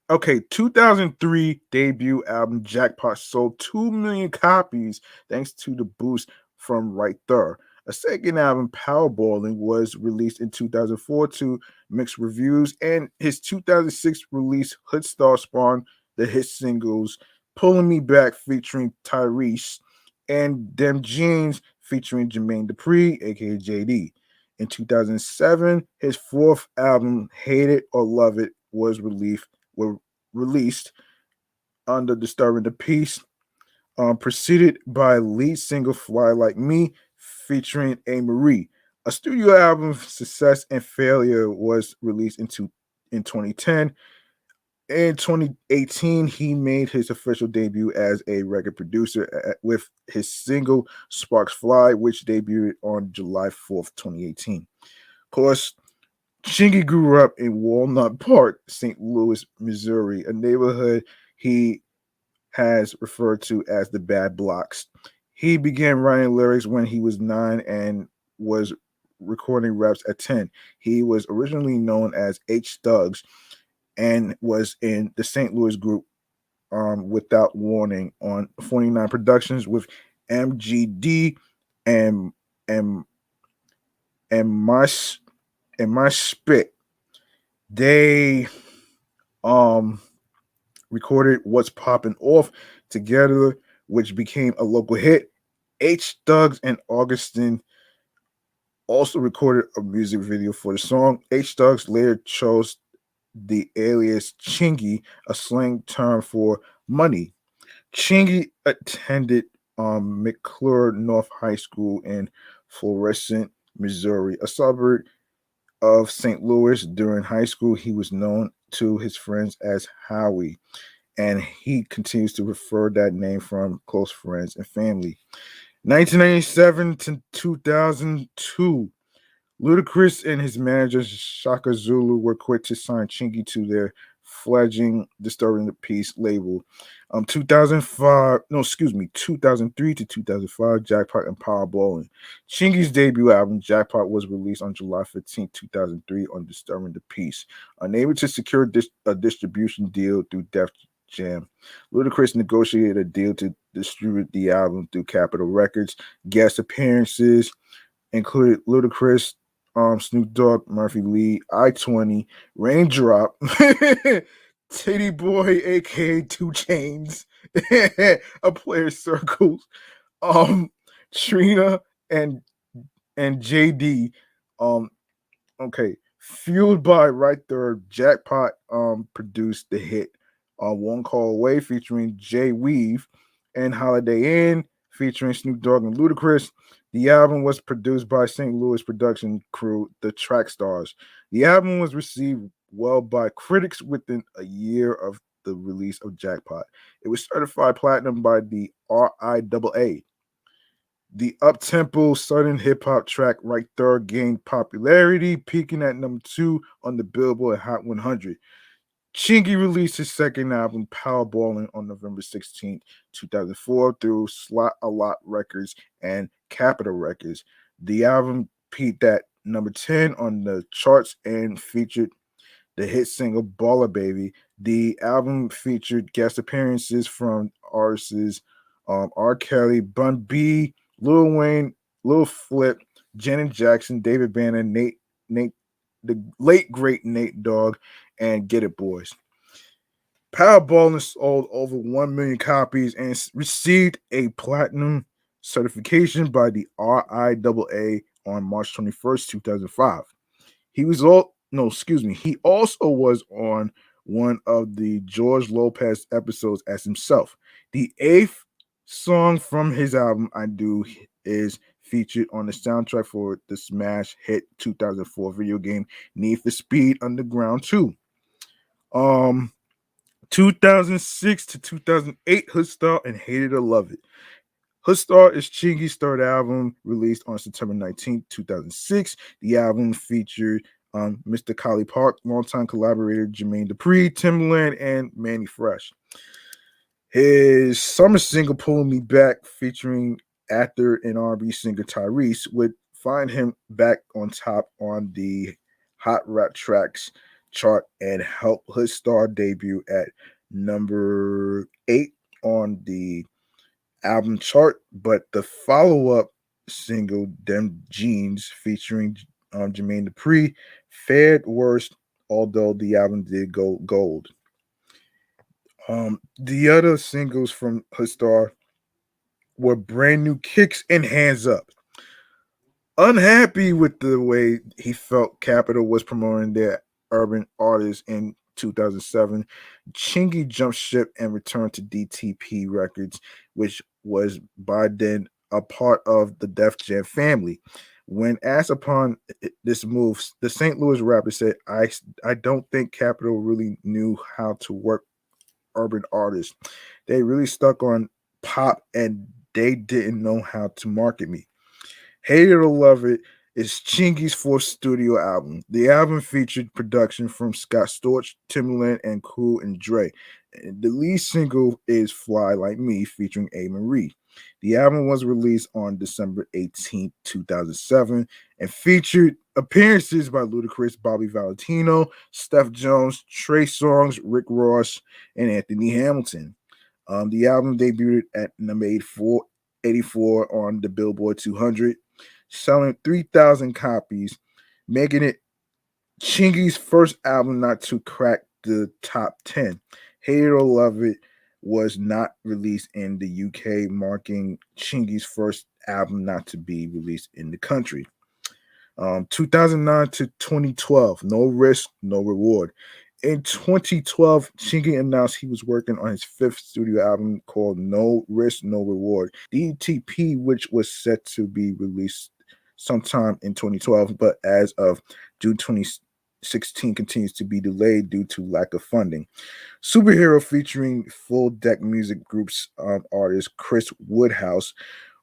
okay, 2003 debut album Jackpot sold 2 million copies thanks to the boost from Right There. A second album, Powerballing, was released in 2004 to mixed reviews, and his 2006 release, Hoodstar, spawned the hit singles Pulling Me Back featuring Tyrese and Dem Jeans featuring Jermaine Dupri, aka JD. In 2007, his fourth album, Hate It or Love It, were released under Disturbing the Peace, preceded by lead single Fly Like Me featuring A. Marie. A studio album, Success and Failure, was released in 2010. In 2018, he made his official debut as a record producer with his single Sparks Fly, which debuted on July 4th, 2018. Of course, Chingy grew up in Walnut Park, St. Louis, Missouri, a neighborhood he has referred to as the Bad Blocks. He began writing lyrics when he was 9 and was recording raps at 10. He was originally known as H Thugs and was in the St. Louis group Without Warning on 49 Productions with MGD and and and my spit. They um recorded What's Poppin' Off together, which became a local hit. H Thugs and Augustin also recorded a music video for the song. H Thugs later chose the alias Chingy, a slang term for money. Chingy attended McClure North High School in Florissant, Missouri, a suburb of St. Louis. During high school, he was known to his friends as Howie, and he continues to refer that name from close friends and family. 1997 to 2002, Ludacris and his manager Shaka Zulu were quick to sign Chingy to their fledgling Disturbing the Peace label. 2005, no, excuse me, 2003 to 2005, Jackpot and Powerballing. Chingy's debut album, Jackpot, was released on July 15, 2003 on Disturbing the Peace. Unable to secure a distribution deal through Def Jam, Ludacris negotiated a deal to distribute the album through Capitol Records. Guest appearances included Ludacris, Snoop Dogg, Murphy Lee, I-20, Raindrop, Titty Boy, aka Two Chains, A Player Circles, um, Trina, and JD. Um, okay, fueled by Right Third, Jackpot produced the hit One Call Away featuring Jay Weave and Holiday Inn featuring Snoop Dogg and Ludacris. The album was produced by St. Louis production crew, the Track Stars. The album was received well by critics within a year of the release of Jackpot. It was certified platinum by the RIAA. The up-tempo Southern hip-hop track Right Third gained popularity, peaking at number 2 on the Billboard Hot 100. Chingy released his second album, Powerballing, on November 16, 2004 through Slot A Lot Records and Capitol Records. The album peaked at number 10 on the charts and featured the hit single Baller Baby. The album featured guest appearances from artists R. Kelly, Bun B, Lil Wayne, Lil Flip, Janet Jackson, David Banner, Nate, the late great Nate Dogg, and Get It Boys. Powerball sold over 1 million copies and received a platinum certification by the RIAA on March 21st, 2005. He was all no, excuse me. He also was on one of the George Lopez episodes as himself. The eighth song from his album, I Do, is featured on the soundtrack for the smash hit 2004 video game Need for Speed Underground 2. Um, 2006 to 2008, Hoodstar and Hate It or Love It. Hoodstar is Chingy's third album, released on September 19, 2006. The album featured Mr. Collie Park, longtime collaborator Jermaine Dupri, Timbaland, and Manny Fresh. His summer single, Pulling Me Back, featuring actor and R&B singer Tyrese, would find him back on top on the Hot Rap Tracks chart and help Hoodstar debut at number 8 on the album chart. But the follow-up single, Dem Jeans, featuring Jermaine Dupri, fared worse, although the album did go gold. The other singles from Hoodstar were Brand New Kicks and Hands Up. Unhappy with the way he felt Capitol was promoting their urban artists in 2007, Chingy jumped ship and returned to DTP Records, which was by then a part of the Def Jam family. When asked upon this move, the St. Louis rapper said, I don't think Capitol really knew how to work urban artists. They really stuck on pop and they didn't know how to market me. Hate It or Love It is Chingy's fourth studio album. The album featured production from Scott Storch, Timbaland, and Cool and Dre. And the lead single is Fly Like Me featuring A. Marie. The album was released on December 18th, 2007, and featured appearances by Ludacris, Bobby Valentino, Steph Jones, Trey Songz, Rick Ross, and Anthony Hamilton. The album debuted at number 84 on the Billboard 200, selling 3,000 copies, making it Chingy's first album not to crack the top 10. Hate It or Love It was not released in the UK, marking Chingy's first album not to be released in the country. 2009 to 2012, No Risk, No Reward. In 2012, Chingy announced he was working on his fifth studio album called No Risk, No Reward, DTP, which was set to be released sometime in 2012, but as of June 2016 continues to be delayed due to lack of funding. Superhero featuring Full Deck Music Group's artist Chris Woodhouse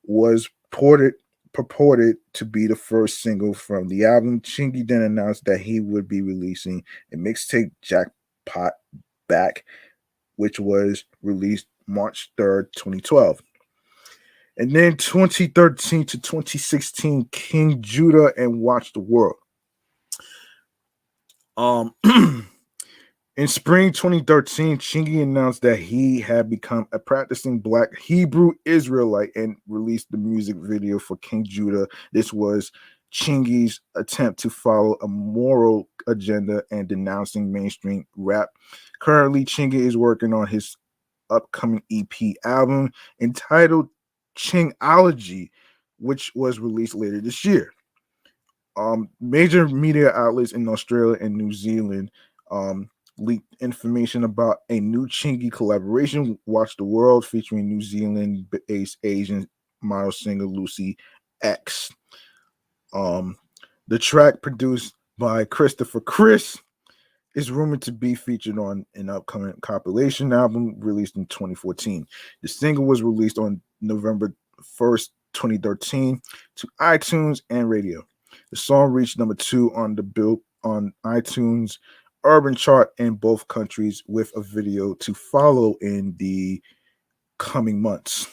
was purported to be the first single from the album. Chingy then announced that he would be releasing a mixtape, Jackpot Back, which was released March 3rd, 2012. And then 2013 to 2016, King Judah and Watch the World. In spring 2013, Chingy announced that he had become a practicing Black Hebrew Israelite and released the music video for King Judah. This was Chingy's attempt to follow a moral agenda and denouncing mainstream rap. Currently, Chingy is working on his upcoming EP album entitled Chingology, which was released later this year. Major media outlets in Australia and New Zealand leaked information about a new Chingy collaboration, Watch the World, featuring New Zealand-based Asian model singer Lucy X. The track, produced by Christopher Chris, is rumored to be featured on an upcoming compilation album released in 2014. The single was released on November 1st, 2013 to iTunes and radio. The song reached number 2 on the Bill on iTunes Urban chart in both countries, with a video to follow in the coming months.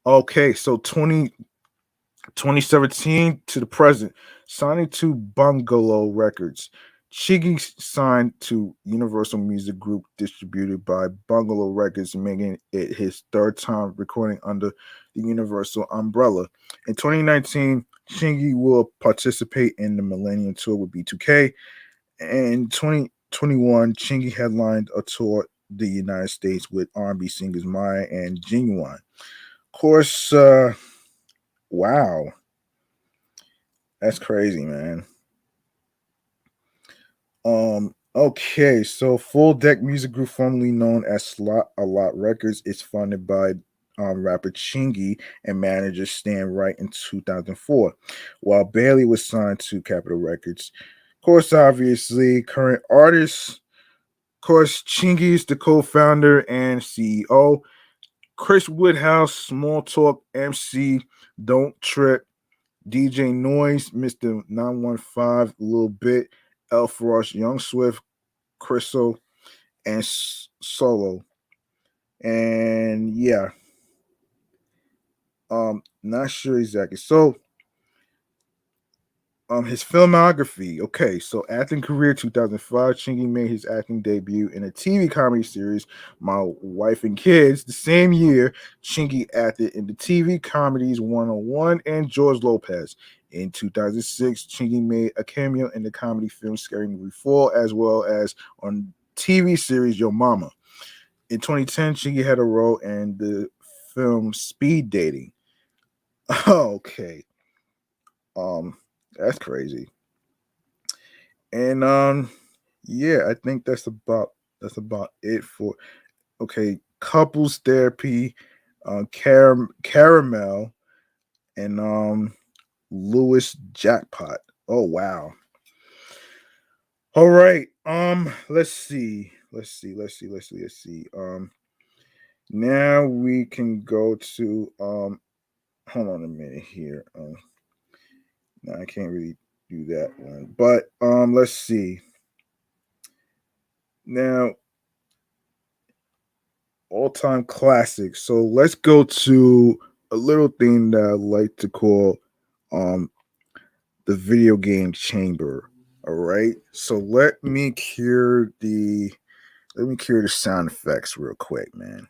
Okay, so 2017 to the present, signing to Bungalow Records. Chingy signed to Universal Music Group, distributed by Bungalow Records, making it his third time recording under the Universal umbrella. In 2019, Chingy will participate in the Millennium Tour with B2K. In 2021, Chingy headlined a tour the United States with R&B singers Maya and Genuine. Of course, wow, that's crazy, man. Okay, so Full Deck Music Group, formerly known as Slot A Lot Records, is funded by rapper Chingy and manager Stan Wright in 2004, while Bailey was signed to Capitol Records. Of course, obviously, current artists. Of course, Chingy is the co-founder and CEO. Chris Woodhouse, Small Talk MC, Don't Trip, DJ Noise, Mr. 915, Lil Bit, Elf Ross, Young Swift, Crystal, and Solo. And yeah, not sure exactly. So, his filmography. Okay, so acting career 2005. Chingy made his acting debut in a TV comedy series, My Wife and Kids. The same year, Chingy acted in the TV comedies 101 and George Lopez. In 2006, Chingy made a cameo in the comedy film Scary Movie 4, as well as on TV series Yo Mama. In 2010, Chingy had a role in the film Speed Dating. Okay. Um, that's crazy. And yeah, I think that's about it for okay, couples therapy, caramel, and Lewis jackpot. Oh wow. All right. Let's see. Let's see. Now we can go to hold on a minute here. No, I can't really do that one. But let's see. Now, all-time classics. So let's go to a little thing that I like to call um the video game chamber. All right. So let me cure the sound effects real quick, man.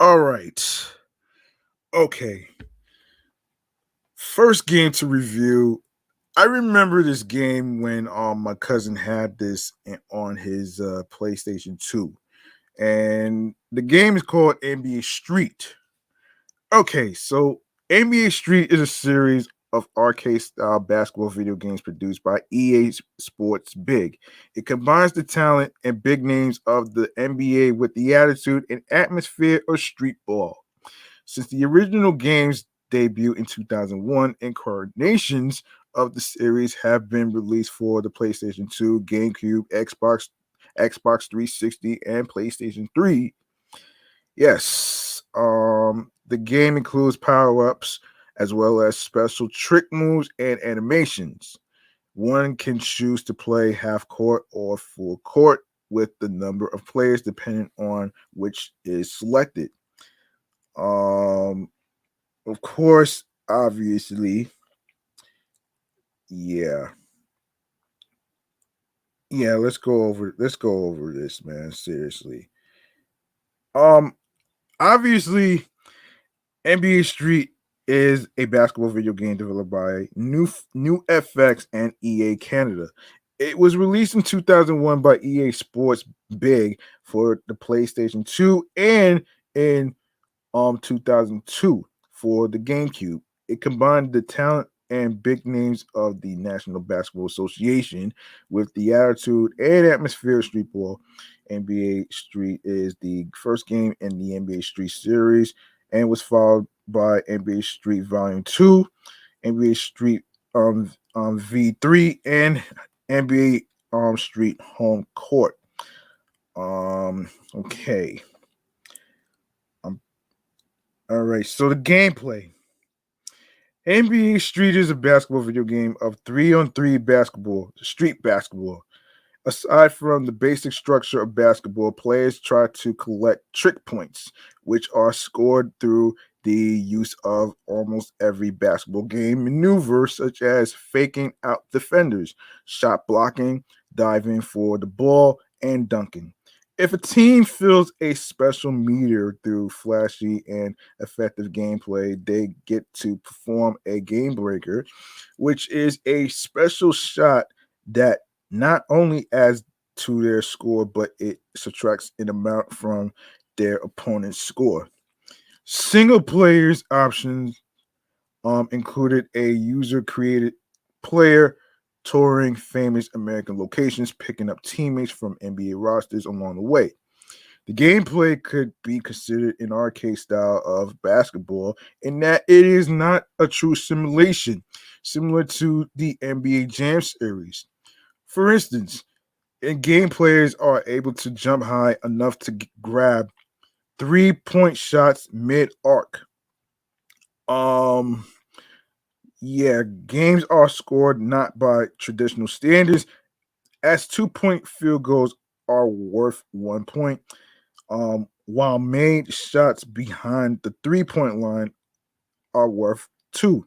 All right. Okay. First game to review. I remember this game when my cousin had this on his PlayStation 2. And the game is called NBA Street. Okay, so NBA Street is a series of arcade style basketball video games produced by EA Sports Big. It combines the talent and big names of the NBA with the attitude and atmosphere of street ball. Since the original game's debut in 2001, incarnations of the series have been released for the PlayStation 2, GameCube, Xbox 360, and PlayStation 3. Yes. The game includes power-ups as well as special trick moves and animations. One can choose to play half court or full court with the number of players depending on which is selected. Um, of course, obviously, yeah. Yeah, let's go over this, man, seriously. Um, obviously NBA Street is a basketball video game developed by New FX and EA Canada. It was released in 2001 by EA Sports Big for the PlayStation 2 and in 2002 for the GameCube. It combined the talent and big names of the National Basketball Association with the attitude and atmosphere of street ball. NBA Street is the first game in the NBA Street series and was followed by NBA Street Volume 2, NBA Street V3, and NBA Street Home Court. Okay. Um, all right. So the gameplay. NBA Street is a basketball video game of 3-on-3 basketball, street basketball. Aside from the basic structure of basketball, players try to collect trick points, which are scored through the use of almost every basketball game maneuver, such as faking out defenders, shot blocking, diving for the ball, and dunking. If a team fills a special meter through flashy and effective gameplay, they get to perform a game breaker, which is a special shot that not only adds to their score, but it subtracts an amount from their opponent's score. Single players options included a user created player touring famous American locations, picking up teammates from NBA rosters along the way. The gameplay could be considered an arcade style of basketball in that it is not a true simulation, similar to the NBA Jam series. For instance, in game players are able to jump high enough to grab 3-point shots mid arc. Um, yeah, games are scored not by traditional standards, as 2-point field goals are worth 1 point, while made shots behind the 3-point line are worth 2.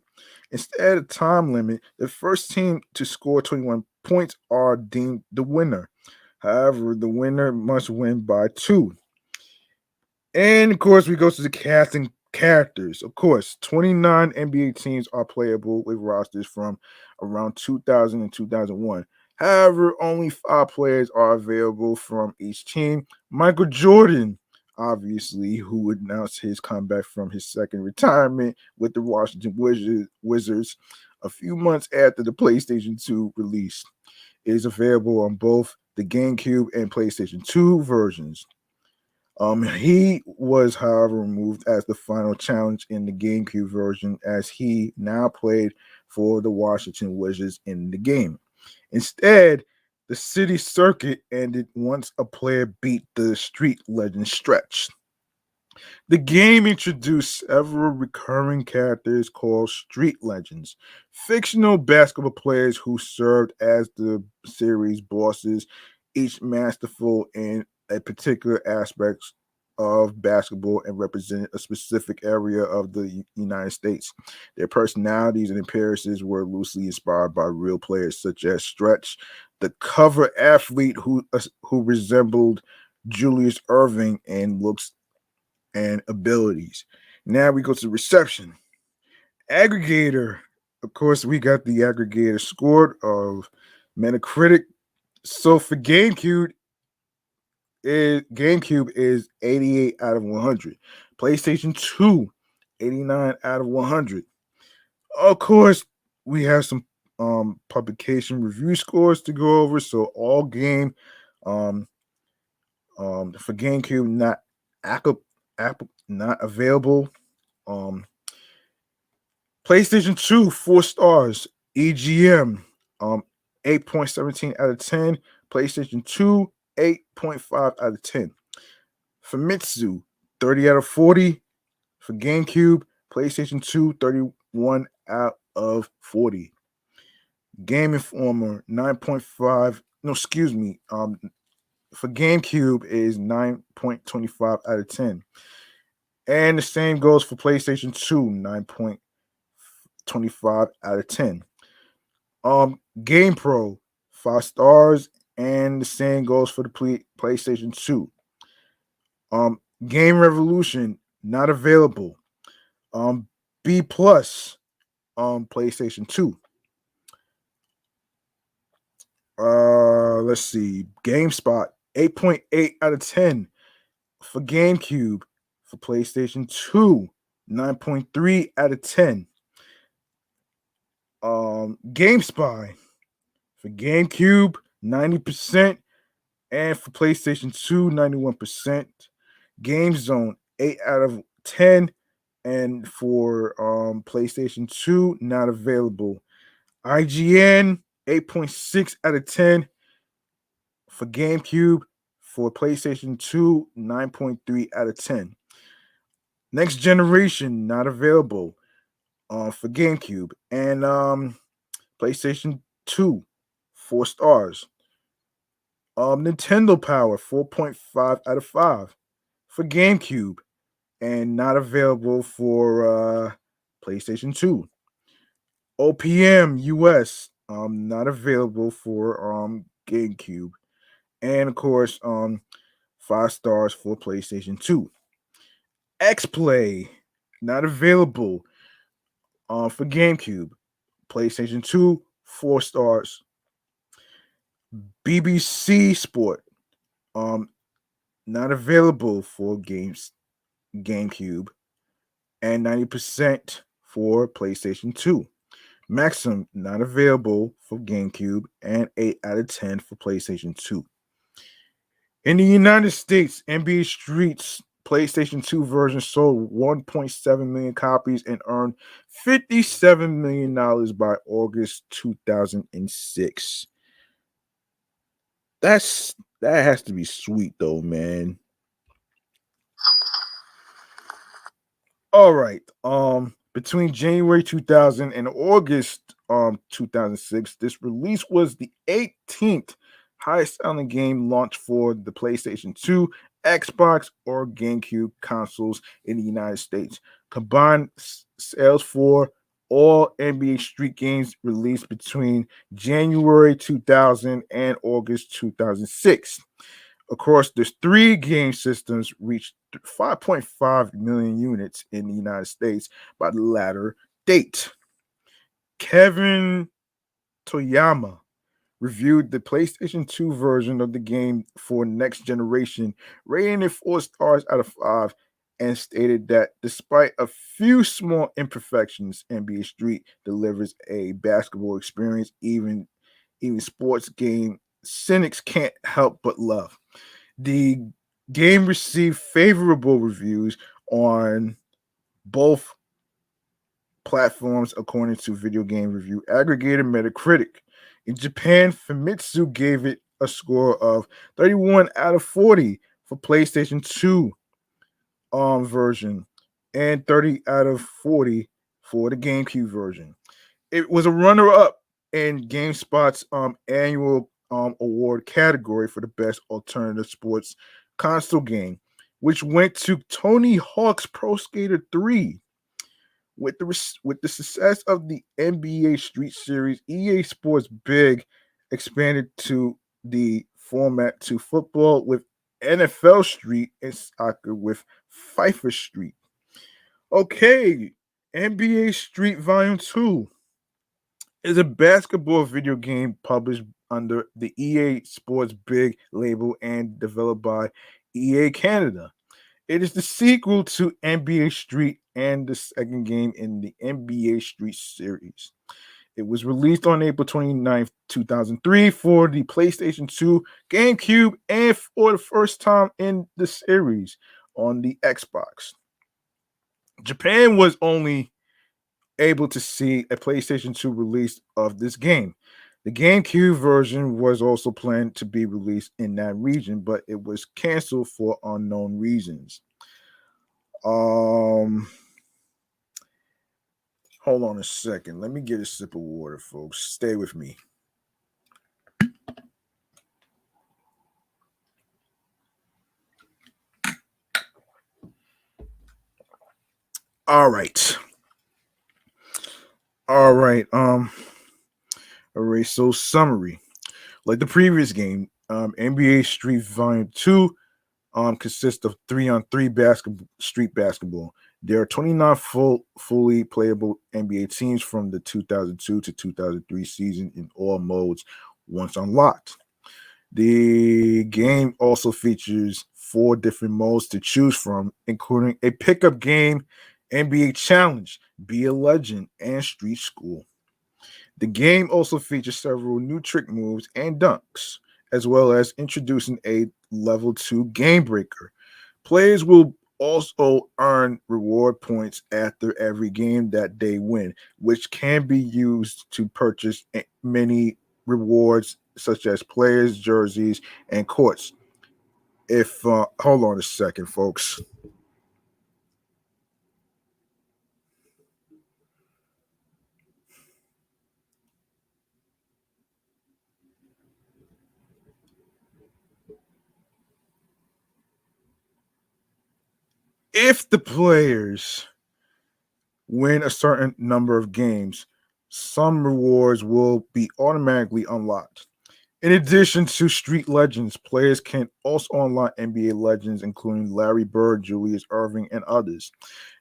Instead of time limit, the first team to score 21 points are deemed the winner. However, the winner must win by 2. And of course, we go to the casting characters. Of course, 29 NBA teams are playable with rosters from around 2000 and 2001. However, only 5 players are available from each team. Michael Jordan, obviously, who announced his comeback from his second retirement with the Washington Wizards a few months after the PlayStation 2 release, is available on both the GameCube and PlayStation 2 versions. He was, however, removed as the final challenge in the GameCube version, as he now played for the Washington Wizards in the game. Instead, the city circuit ended once a player beat the street legend stretch. The game introduced several recurring characters called street legends, fictional basketball players who served as the series bosses, each masterful in a particular aspect of basketball and represented a specific area of the United States. Their personalities and appearances were loosely inspired by real players such as Stretch, the cover athlete who resembled Julius Irving in looks and abilities. Now we go to reception. Aggregator. Of course, we got the aggregator score of Metacritic. So for GameCube is 88 out of 100. PlayStation 2, 89 out of 100. Of course, we have some publication review scores to go over. So all game um for GameCube not available. PlayStation 2, 4 stars. EGM, 8.17 out of 10. PlayStation 2, 8.5 out of 10. Famitsu, 30 out of 40. For GameCube, PlayStation 2, 31 out of 40. Game Informer, 9.5. No, excuse me. For GameCube is 9.25 out of 10. And the same goes for PlayStation 2, 9.25 out of 10. Game Pro, 5 stars, and the same goes for the PlayStation 2. Game Revolution, not available. B plus PlayStation 2. Let's see. GameSpot, 8.8 out of 10 for GameCube. For PlayStation 2, 9.3 out of 10. GameSpy for GameCube, 90%, and for PlayStation 2, 91%. Game Zone, 8 out of 10, and for PlayStation 2, not available. IGN, 8.6 out of 10 for GameCube. For PlayStation 2, 9.3 out of 10. Next Generation, not available for GameCube. And PlayStation 2, 4 stars. Nintendo Power, 4.5 out of 5 for GameCube. And not available for PlayStation 2. OPM US, not available for GameCube. And of course, 5 stars for PlayStation 2. X-Play, not available for GameCube. PlayStation 2, 4 stars. BBC Sport, not available for GameCube, and 90% for PlayStation 2. Maxim, not available for GameCube, and 8 out of 10 for PlayStation 2. In the United States, NBA Street's PlayStation 2 version sold 1.7 million copies and earned $57 million by August 2006. That has to be sweet though, man. All right. Between January 2000 and August 2006, this release was the 18th highest selling game launched for the PlayStation 2, Xbox, or GameCube consoles in the United States. Combined sales for all NBA Street games released between January 2000 and August 2006. Across the three game systems reached 5.5 million units in the United States by the latter date. Kevin Toyama reviewed the PlayStation 2 version of the game for Next Generation, rating it 4 stars out of 5, and stated that despite a few small imperfections, NBA Street delivers a basketball experience even sports game cynics can't help but love. The game received favorable reviews on both platforms according to video game review aggregator Metacritic. In Japan, Famitsu gave it a score of 31 out of 40 for PlayStation 2 version and 30 out of 40 for the GameCube version. It was a runner-up in GameSpot's annual award category for the best alternative sports console game, which went to Tony Hawk's Pro Skater 3. With the success of the NBA Street Series, EA Sports Big expanded to the format to football with NFL Street and soccer with FIFA Street. Okay, NBA Street Volume 2 is a basketball video game published under the EA Sports Big label and developed by EA Canada. It is the sequel to NBA Street and the second game in the NBA Street series. It was released on April 29th, 2003 for the PlayStation 2, GameCube, and for the first time in the series on the Xbox. Japan was only able to see a PlayStation 2 release of this game. The GameCube version was also planned to be released in that region, but it was canceled for unknown reasons. Hold on a second. Let me get a sip of water, folks. Stay with me. All right. All right. So summary. Like the previous game, NBA Street Volume 2 consists of 3-on-3 street basketball. There are 29 fully playable NBA teams from the 2002 to 2003 season in all modes once unlocked. The game also features 4 different modes to choose from, including a pickup game, NBA Challenge, Be a Legend, and Street School. The game also features several new trick moves and dunks, as well as introducing a level 2 game breaker. Players will also earn reward points after every game that they win, which can be used to purchase many rewards such as players, jerseys, and courts. If hold on a second, folks. If the players win a certain number of games, some rewards will be automatically unlocked. In addition to Street Legends, players can also unlock NBA Legends, including Larry Bird, Julius Erving, and others.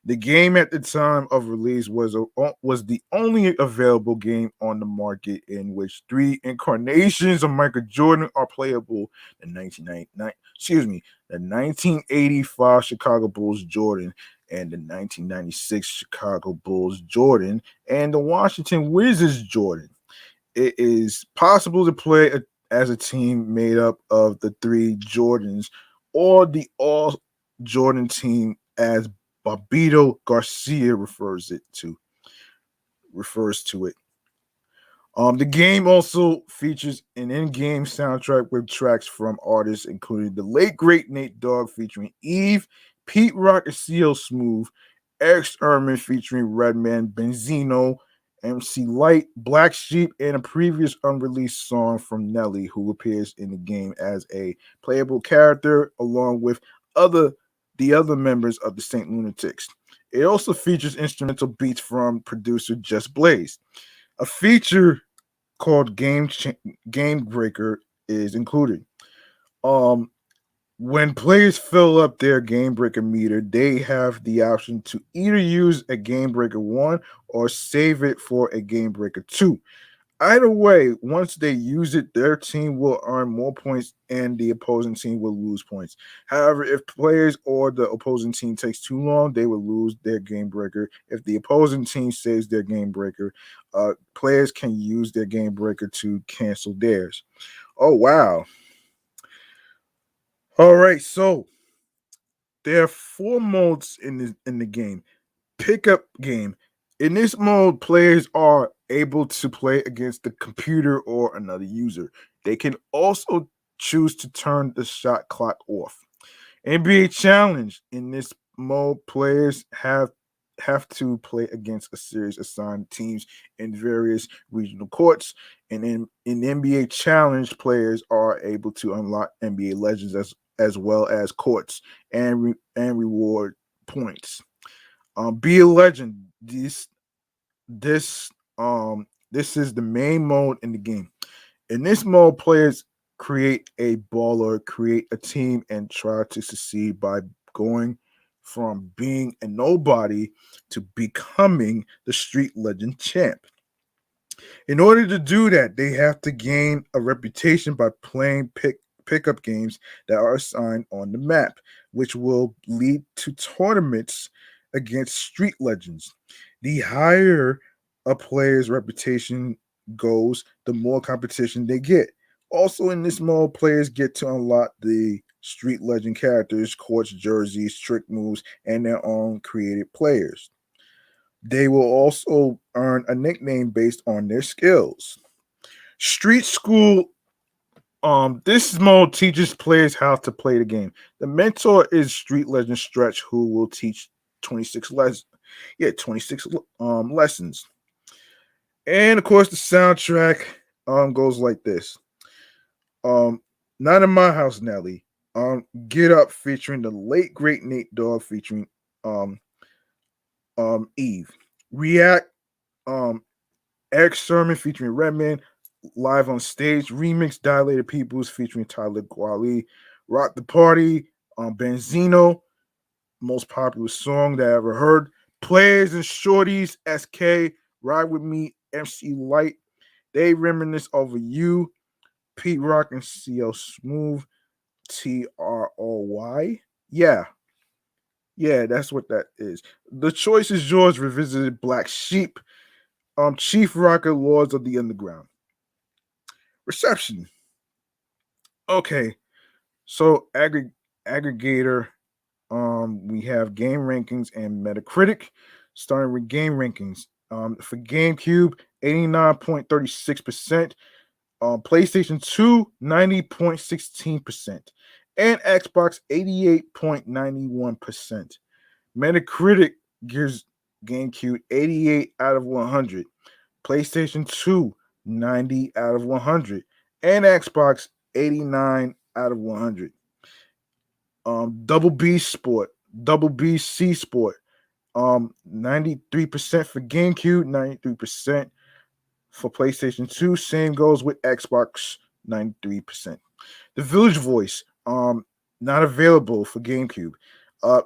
The game at the time of release was the only available game on the market in which 3 incarnations of Michael Jordan are playable. The 1985 Chicago Bulls Jordan and the 1996 Chicago Bulls Jordan and the Washington Wizards Jordan. It is possible to play as a team made up of the 3 Jordans or the all Jordan team, as Bobito Garcia refers to it. The game also features an in-game soundtrack with tracks from artists including the late great Nate Dogg featuring Eve, Pete Rock and CL Smooth, Eric Ehrman featuring Redman, Benzino, MC Light, Black Sheep, and a previous unreleased song from Nelly, who appears in the game as a playable character along with the other members of the Saint Lunatics. It also features instrumental beats from producer Just Blaze. A feature called Game Breaker is included. Um, when players fill up their Game Breaker meter, they have the option to either use a Game Breaker 1 or save it for a Game Breaker 2. Either way, once they use it, their team will earn more points and the opposing team will lose points. However, if players or the opposing team takes too long, they will lose their game breaker. If the opposing team saves their game breaker, players can use their game breaker to cancel theirs. Oh, wow. All right, so there are four modes in the game. Pickup game. In this mode, players are able to play against the computer or another user. They can also choose to turn the shot clock off. NBA Challenge. In this mode, players have to play against a series of assigned teams in various regional courts. And in NBA Challenge, players are able to unlock NBA Legends as well as courts and reward points. Be a legend. This this is the main mode in the game. In this mode, players create a baller, create a team, and try to succeed by going from being a nobody to becoming the street legend champ. In order to do that, they have to gain a reputation by playing pickup games that are assigned on the map, which will lead to tournaments against street legends. The higher a player's reputation goes, the more competition they get. Also, in this mode, players get to unlock the street legend characters, courts, jerseys, trick moves, and their own created players. They will also earn a nickname based on their skills. Street School. This mode teaches players how to play the game. The mentor is Street Legend Stretch, who will teach 26 lessons. Yeah, 26 lessons. And of course, the soundtrack goes like this. Um, Not in My House, Nelly. Get Up featuring the late great Nate Dogg featuring um Eve. React um Eric Sermon featuring Redman, live on stage. Remix Dilated Peoples featuring Tyler Kweli. Rock the Party, Benzino, most popular song that I ever heard. Players and Shorties, SK, Ride With Me, MC Light. They Reminisce Over You, Pete Rock and CL Smooth, TROY. Yeah, yeah, that's what that is. The Choice Is Yours revisited Black Sheep, Chief Rocker, Lords of the Underground. Reception. Okay, so aggregator. We have game rankings and Metacritic. Starting with game rankings. For GameCube, 89.36%. PlayStation 2, 90.16%. And Xbox, 88.91%. Metacritic gives GameCube 88 out of 100. PlayStation 2, 90 out of 100. And Xbox, 89 out of 100. Double B Sport, Double B C Sport, 93% for GameCube, 93% for PlayStation 2. Same goes with Xbox, 93%. The Village Voice, not available for GameCube. Uh,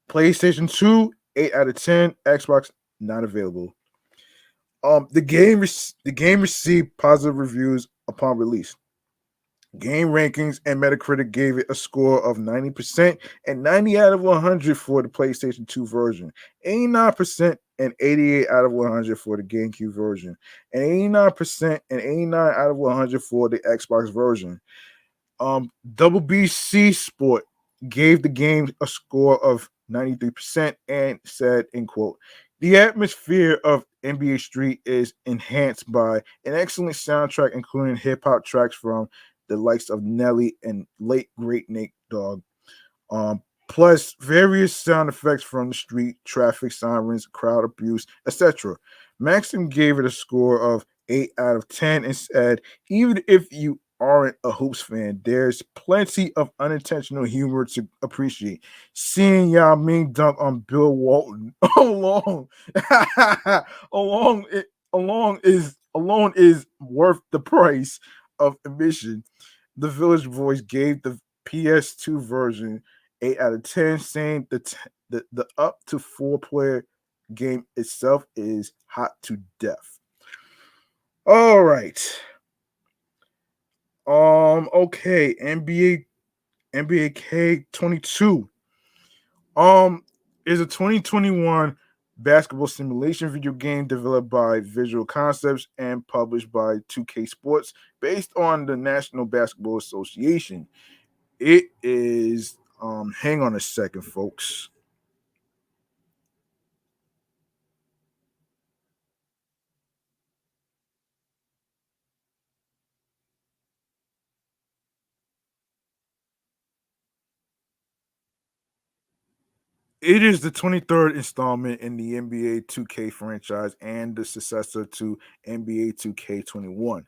PlayStation 2, 8 out of 10. Xbox, not available. The game received positive reviews upon release. Game rankings and Metacritic gave it a score of 90% and 90 out of 100 for the PlayStation 2 version, 89% and 88 out of 100 for the GameCube version, and 89% and 89 out of 100 for the Xbox version. Double BC Sport gave the game a score of 93% and said, in quote, the atmosphere of NBA Street is enhanced by an excellent soundtrack, including hip hop tracks from the likes of Nelly and late great Nate Dogg. Plus various sound effects from the street, traffic sirens, crowd abuse, etc. Maxim gave it a score of 8 out of 10 and said, even if you aren't a hoops fan, there's plenty of unintentional humor to appreciate. Seeing Yao Ming dunk on Bill Walton alone, along it, alone is worth the price of admission. The Village Voice gave the PS2 version 8 out of 10, saying the up to 4 player game itself is hot to death. All right. Okay, NBA K22 um is a 2021 basketball simulation video game developed by Visual Concepts and published by 2K Sports based on the National Basketball Association. It is hang on a second, folks. It is the 23rd installment in the NBA 2K franchise and the successor to NBA 2K21.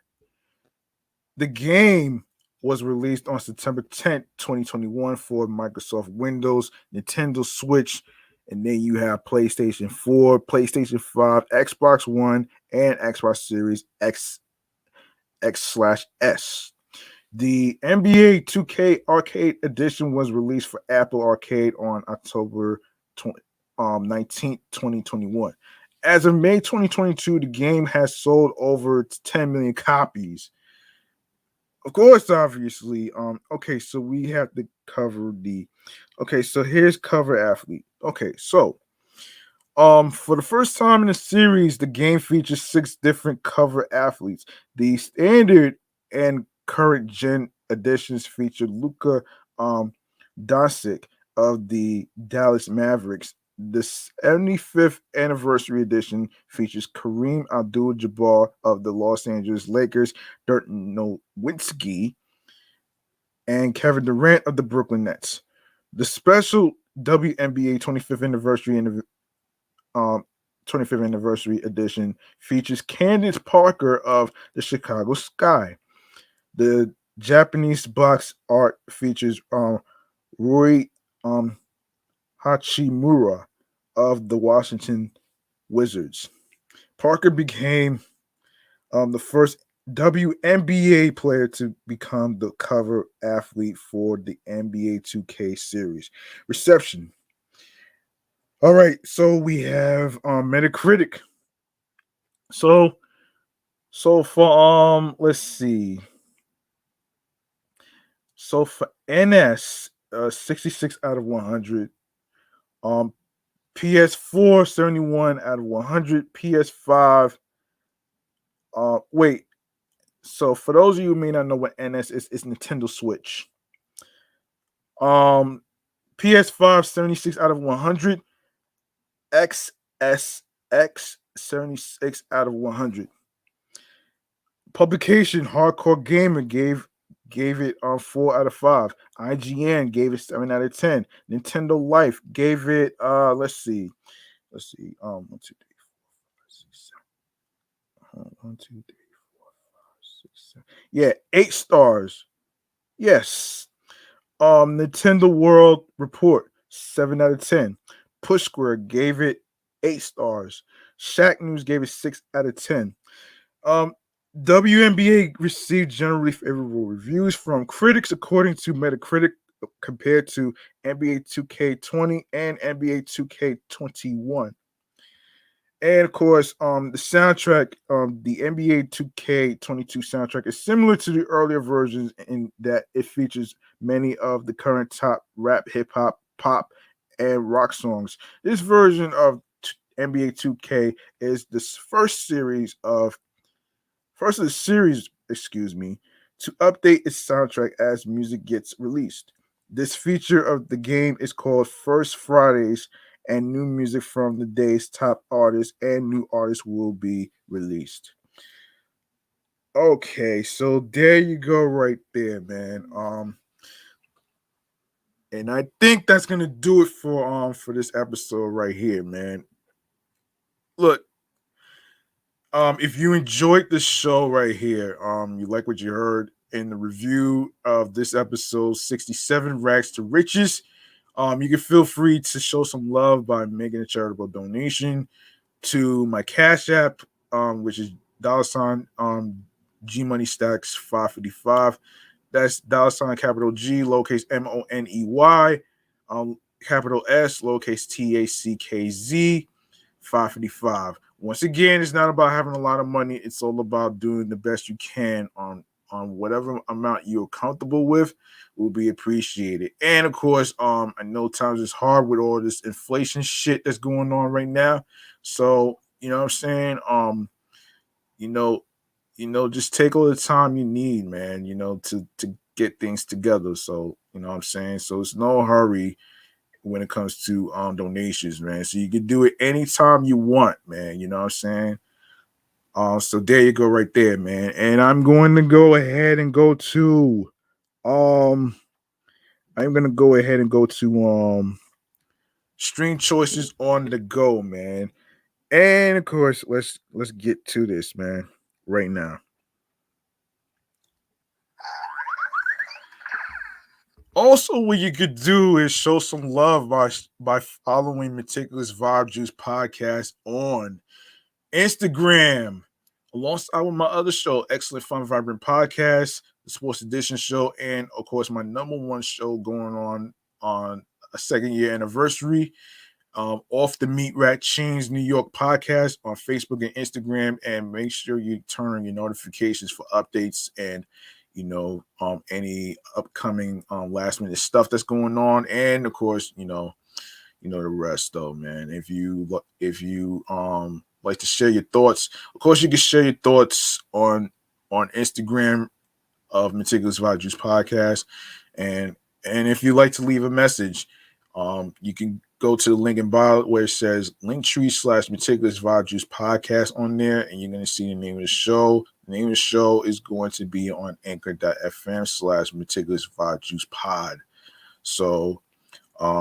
The game was released on September 10th, 2021 for Microsoft Windows, Nintendo Switch, and then you have PlayStation 4, PlayStation 5, Xbox One, and Xbox Series X/S. The NBA 2K Arcade Edition was released for Apple Arcade on October 19th, 2021. As of May 2022, the game has sold over 10 million copies. Of course, obviously. Okay, so we have to cover the. Okay, so here's cover athlete. Okay, so for the first time in the series, the game features 6 different cover athletes. The standard and current gen editions feature Luka Doncic of the Dallas Mavericks. The 75th anniversary edition features Kareem Abdul-Jabbar of the Los Angeles Lakers, Dirk Nowitzki, and Kevin Durant of the Brooklyn Nets. The special WNBA 25th anniversary um, 25th anniversary edition features Candace Parker of the Chicago Sky. The Japanese box art features Rui um, Hachimura of the Washington Wizards. Parker became the first WNBA player to become the cover athlete for the NBA 2K series. Reception. All right, so we have Metacritic. So for let's see. So for NS, 66 out of 100. Um, PS4, 71 out of 100. PS5. Wait. So for those of you who may not know what NS is, it's Nintendo Switch. PS5, 76 out of 100. XSX, 76 out of 100. Publication Hardcore Gamer gave it 4 out of 5. IGN gave it 7 out of 10. Nintendo Life gave it let's see 1 2 3 4 5 6 7 yeah 8 stars. Yes. Nintendo World Report 7 out of 10. Push Square gave it 8 stars. Shack News gave it 6 out of 10. Um, WNBA received generally favorable reviews from critics, according to Metacritic, compared to NBA 2K20 and NBA 2K21. And of course, the soundtrack, the NBA 2K22 soundtrack is similar to the earlier versions in that it features many of the current top rap, hip hop, pop, and rock songs. This version of NBA 2K is the first of the series, excuse me, to update its soundtrack as music gets released. This feature of the game is called First Fridays, and new music from the day's top artists and new artists will be released. Okay, so there you go, right there, man. And I think that's gonna do it for this episode right here, man. Look, if you enjoyed this show right here, you like what you heard, in the review of this episode, 67 Rags to Riches. You can feel free to show some love by making a charitable donation to my Cash App, which is $ G Money Stacks 555. That's $ capital G, lowercase MONEY, capital S, lowercase TACKZ 555. Once again, it's not about having a lot of money. It's all about doing the best you can on whatever amount you're comfortable with will be appreciated. And of course, I know times is hard with all this inflation shit that's going on right now. So, you know what I'm saying? You know, just take all the time you need, man, to get things together. So, you know what I'm saying? So it's no hurry when it comes to donations, man. So you can do it anytime you want, man. You know what I'm saying? So there you go, right there, man. And I'm going to go ahead and go to um stream choices on the go, man. And of course, let's get to this, man, right now. Also, what you could do is show some love by following Meticulous Vibe Juice podcast on Instagram, alongside with my other show, Excellent Fun Vibrant Podcast, the Sports Edition show, and of course my number one show going on a second year anniversary, Off the Meat Rat Chains New York podcast on Facebook and Instagram. And make sure you turn on your notifications for updates and any upcoming last minute stuff that's going on. And of course, the rest though, man. If you like to share your thoughts, of course you can share your thoughts on Instagram of Meticulous Vibe Juice podcast. And if you like to leave a message, you can go to the link in bio where it says Linktree/Meticulous Vibe Juice podcast on there, and you're going to see the name of the show. The name of the show is going to be on anchor.fm/Meticulous Vibe Juice pod. So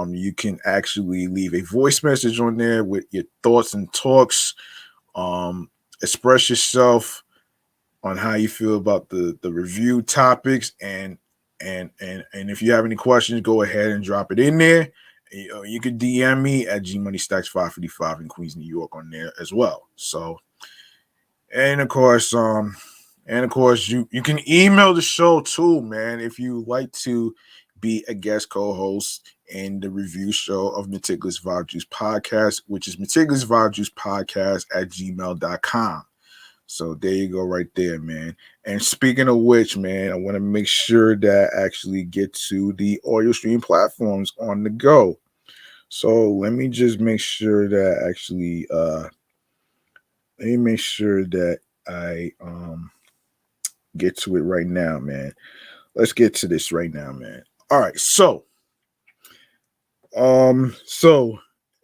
you can actually leave a voice message on there with your thoughts and talks. Express yourself on how you feel about the review topics, and if you have any questions, go ahead and drop it in there. You can DM me at gmoneystacks555 in Queens, New York on there as well. So, and of course, you can email the show too, man, if you like to be a guest co-host in the review show of Meticulous Vibe Juice podcast, which is Meticulous Vibe Juice podcast at gmail.com. So there you go, right there, man. And speaking of which, man, I want to make sure that I actually get to the audio stream platforms on the go. So let me just make sure that I get to it right now, man. Let's get to this right now, man. All right, so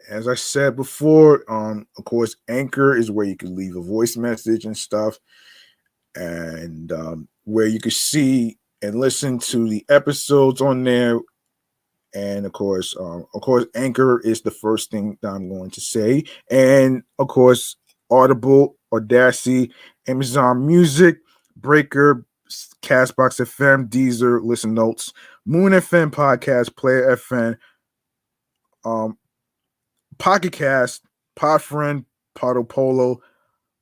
as I said before, of course, Anchor is where you can leave a voice message and stuff, and where you can see and listen to the episodes on there. And of course, Anchor is the first thing that I'm going to say. And of course, Audible, Audacity, Amazon Music, Breaker, Castbox FM, Deezer, Listen Notes, Moon FM Podcast, Player FM, Pocket Cast, Podfriend, Podopolo,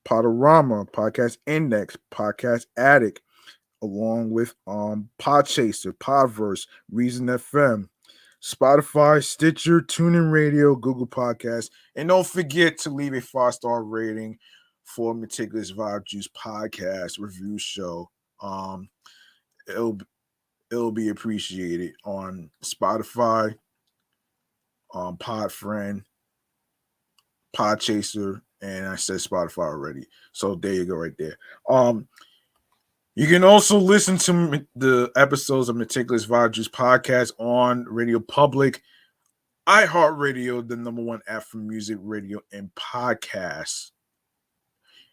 Podorama, Podcast Index, Podcast Addict, along with Podchaser, Podverse, Reason FM, Spotify, Stitcher, TuneIn Radio, Google Podcasts, and don't forget to leave a 5-star rating for Meticulous Vibe Juice podcast review show. It'll be appreciated on Spotify, Podfriend, Podchaser, and I said Spotify already. So there you go, right there. You can also listen to the episodes of Meticulous Vibe Juice podcast on Radio Public, iHeartRadio, the #1 app for music, radio, and podcasts.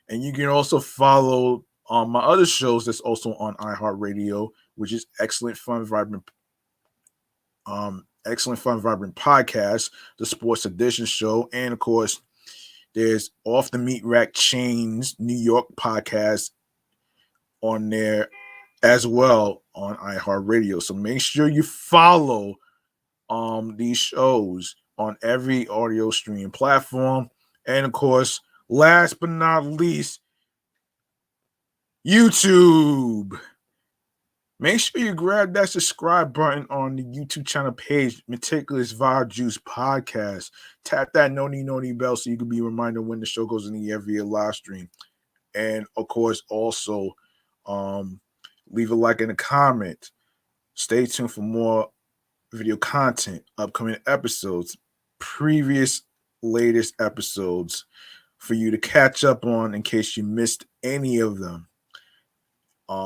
And you can also follow my other shows that's also on iHeartRadio, which is Excellent Fun Vibrant Podcast, the Sports Edition show, and of course, there's Off the Meat Rack Chains New York podcast on there, as well on iHeartRadio. So make sure you follow these shows on every audio streaming platform. And of course, last but not least, YouTube. Make sure you grab that subscribe button on the YouTube channel page, Meticulous Vibe Juice Podcast. Tap that noni bell so you can be reminded when the show goes in the air via live stream. And of course, also leave a like and a comment. Stay tuned for more video content, upcoming episodes, previous latest episodes for you to catch up on in case you missed any of them.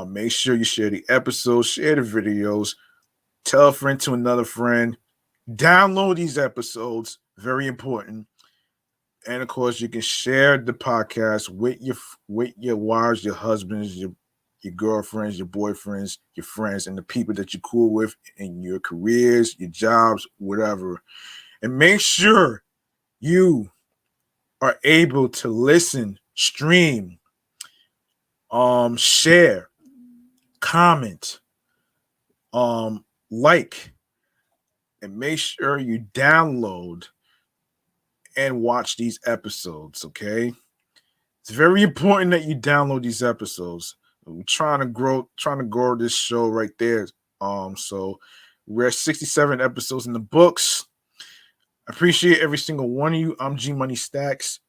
Make sure you share the episodes, share the videos, tell a friend to another friend, download these episodes, very important. And of course, you can share the podcast with your wives, your husbands, your girlfriends, your boyfriends, your friends, and the people that you're cool with in your careers, your jobs, whatever. And make sure you are able to listen, stream, share, comment, like, and make sure you download and watch these episodes, okay? It's very important that you download these episodes. We're trying to grow this show right there. So we're at 67 episodes in the books. I appreciate every single one of you. I'm G Money Stacks.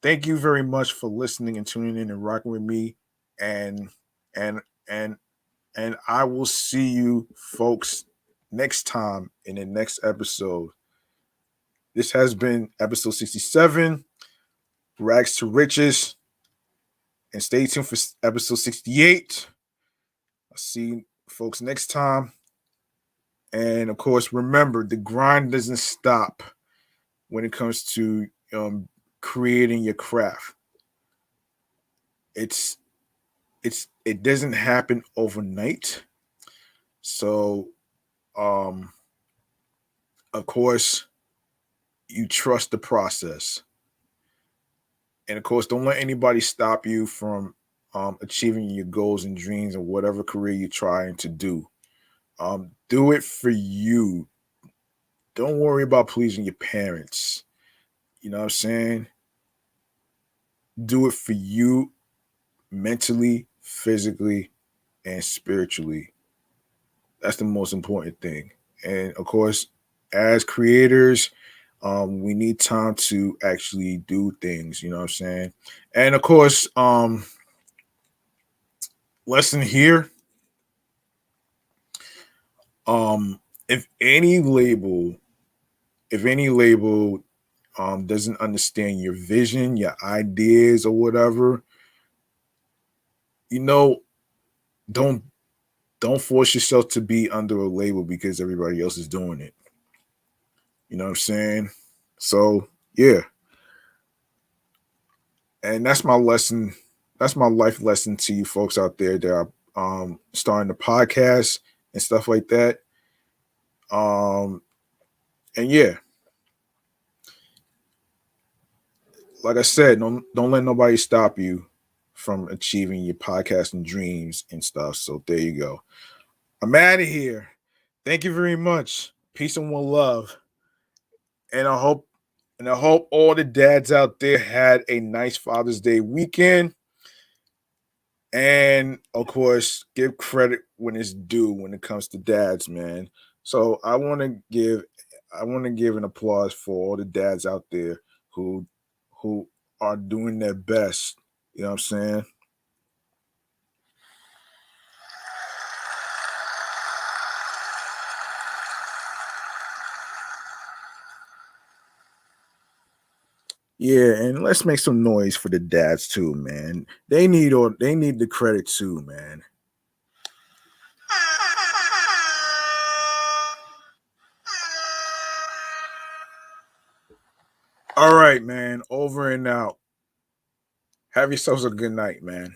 Thank you very much for listening and tuning in and rocking with me. And and and and I will see you folks next time in the next episode. This has been episode 67, Rags to Riches. And stay tuned for episode 68. I'll see you folks next time. And of course, remember, the grind doesn't stop when it comes to creating your craft. It doesn't happen overnight. So of course, you trust the process. And of course, don't let anybody stop you from achieving your goals and dreams and whatever career you're trying to do. Do it for you. Don't worry about pleasing your parents. You know what I'm saying? Do it for you mentally, physically, and spiritually. That's the most important thing. And of course, as creators, we need time to actually do things. You know what I'm saying? And of course, lesson here. If any label doesn't understand your vision, your ideas, or whatever, don't force yourself to be under a label because everybody else is doing it. You know what I'm saying? So yeah, and that's my lesson. That's my life lesson to you folks out there that are starting the podcast and stuff like that. And yeah, like I said, don't let nobody stop you from achieving your podcasting dreams and stuff. So there you go. I'm out of here. Thank you very much. Peace and one love. And I hope all the dads out there had a nice Father's Day weekend. And of course, give credit when it's due when it comes to dads, man. So I want to give an applause for all the dads out there who are doing their best. You know what I'm saying? Yeah, and let's make some noise for the dads too, man. They need the credit too, man. All right, man. Over and out. Have yourselves a good night, man.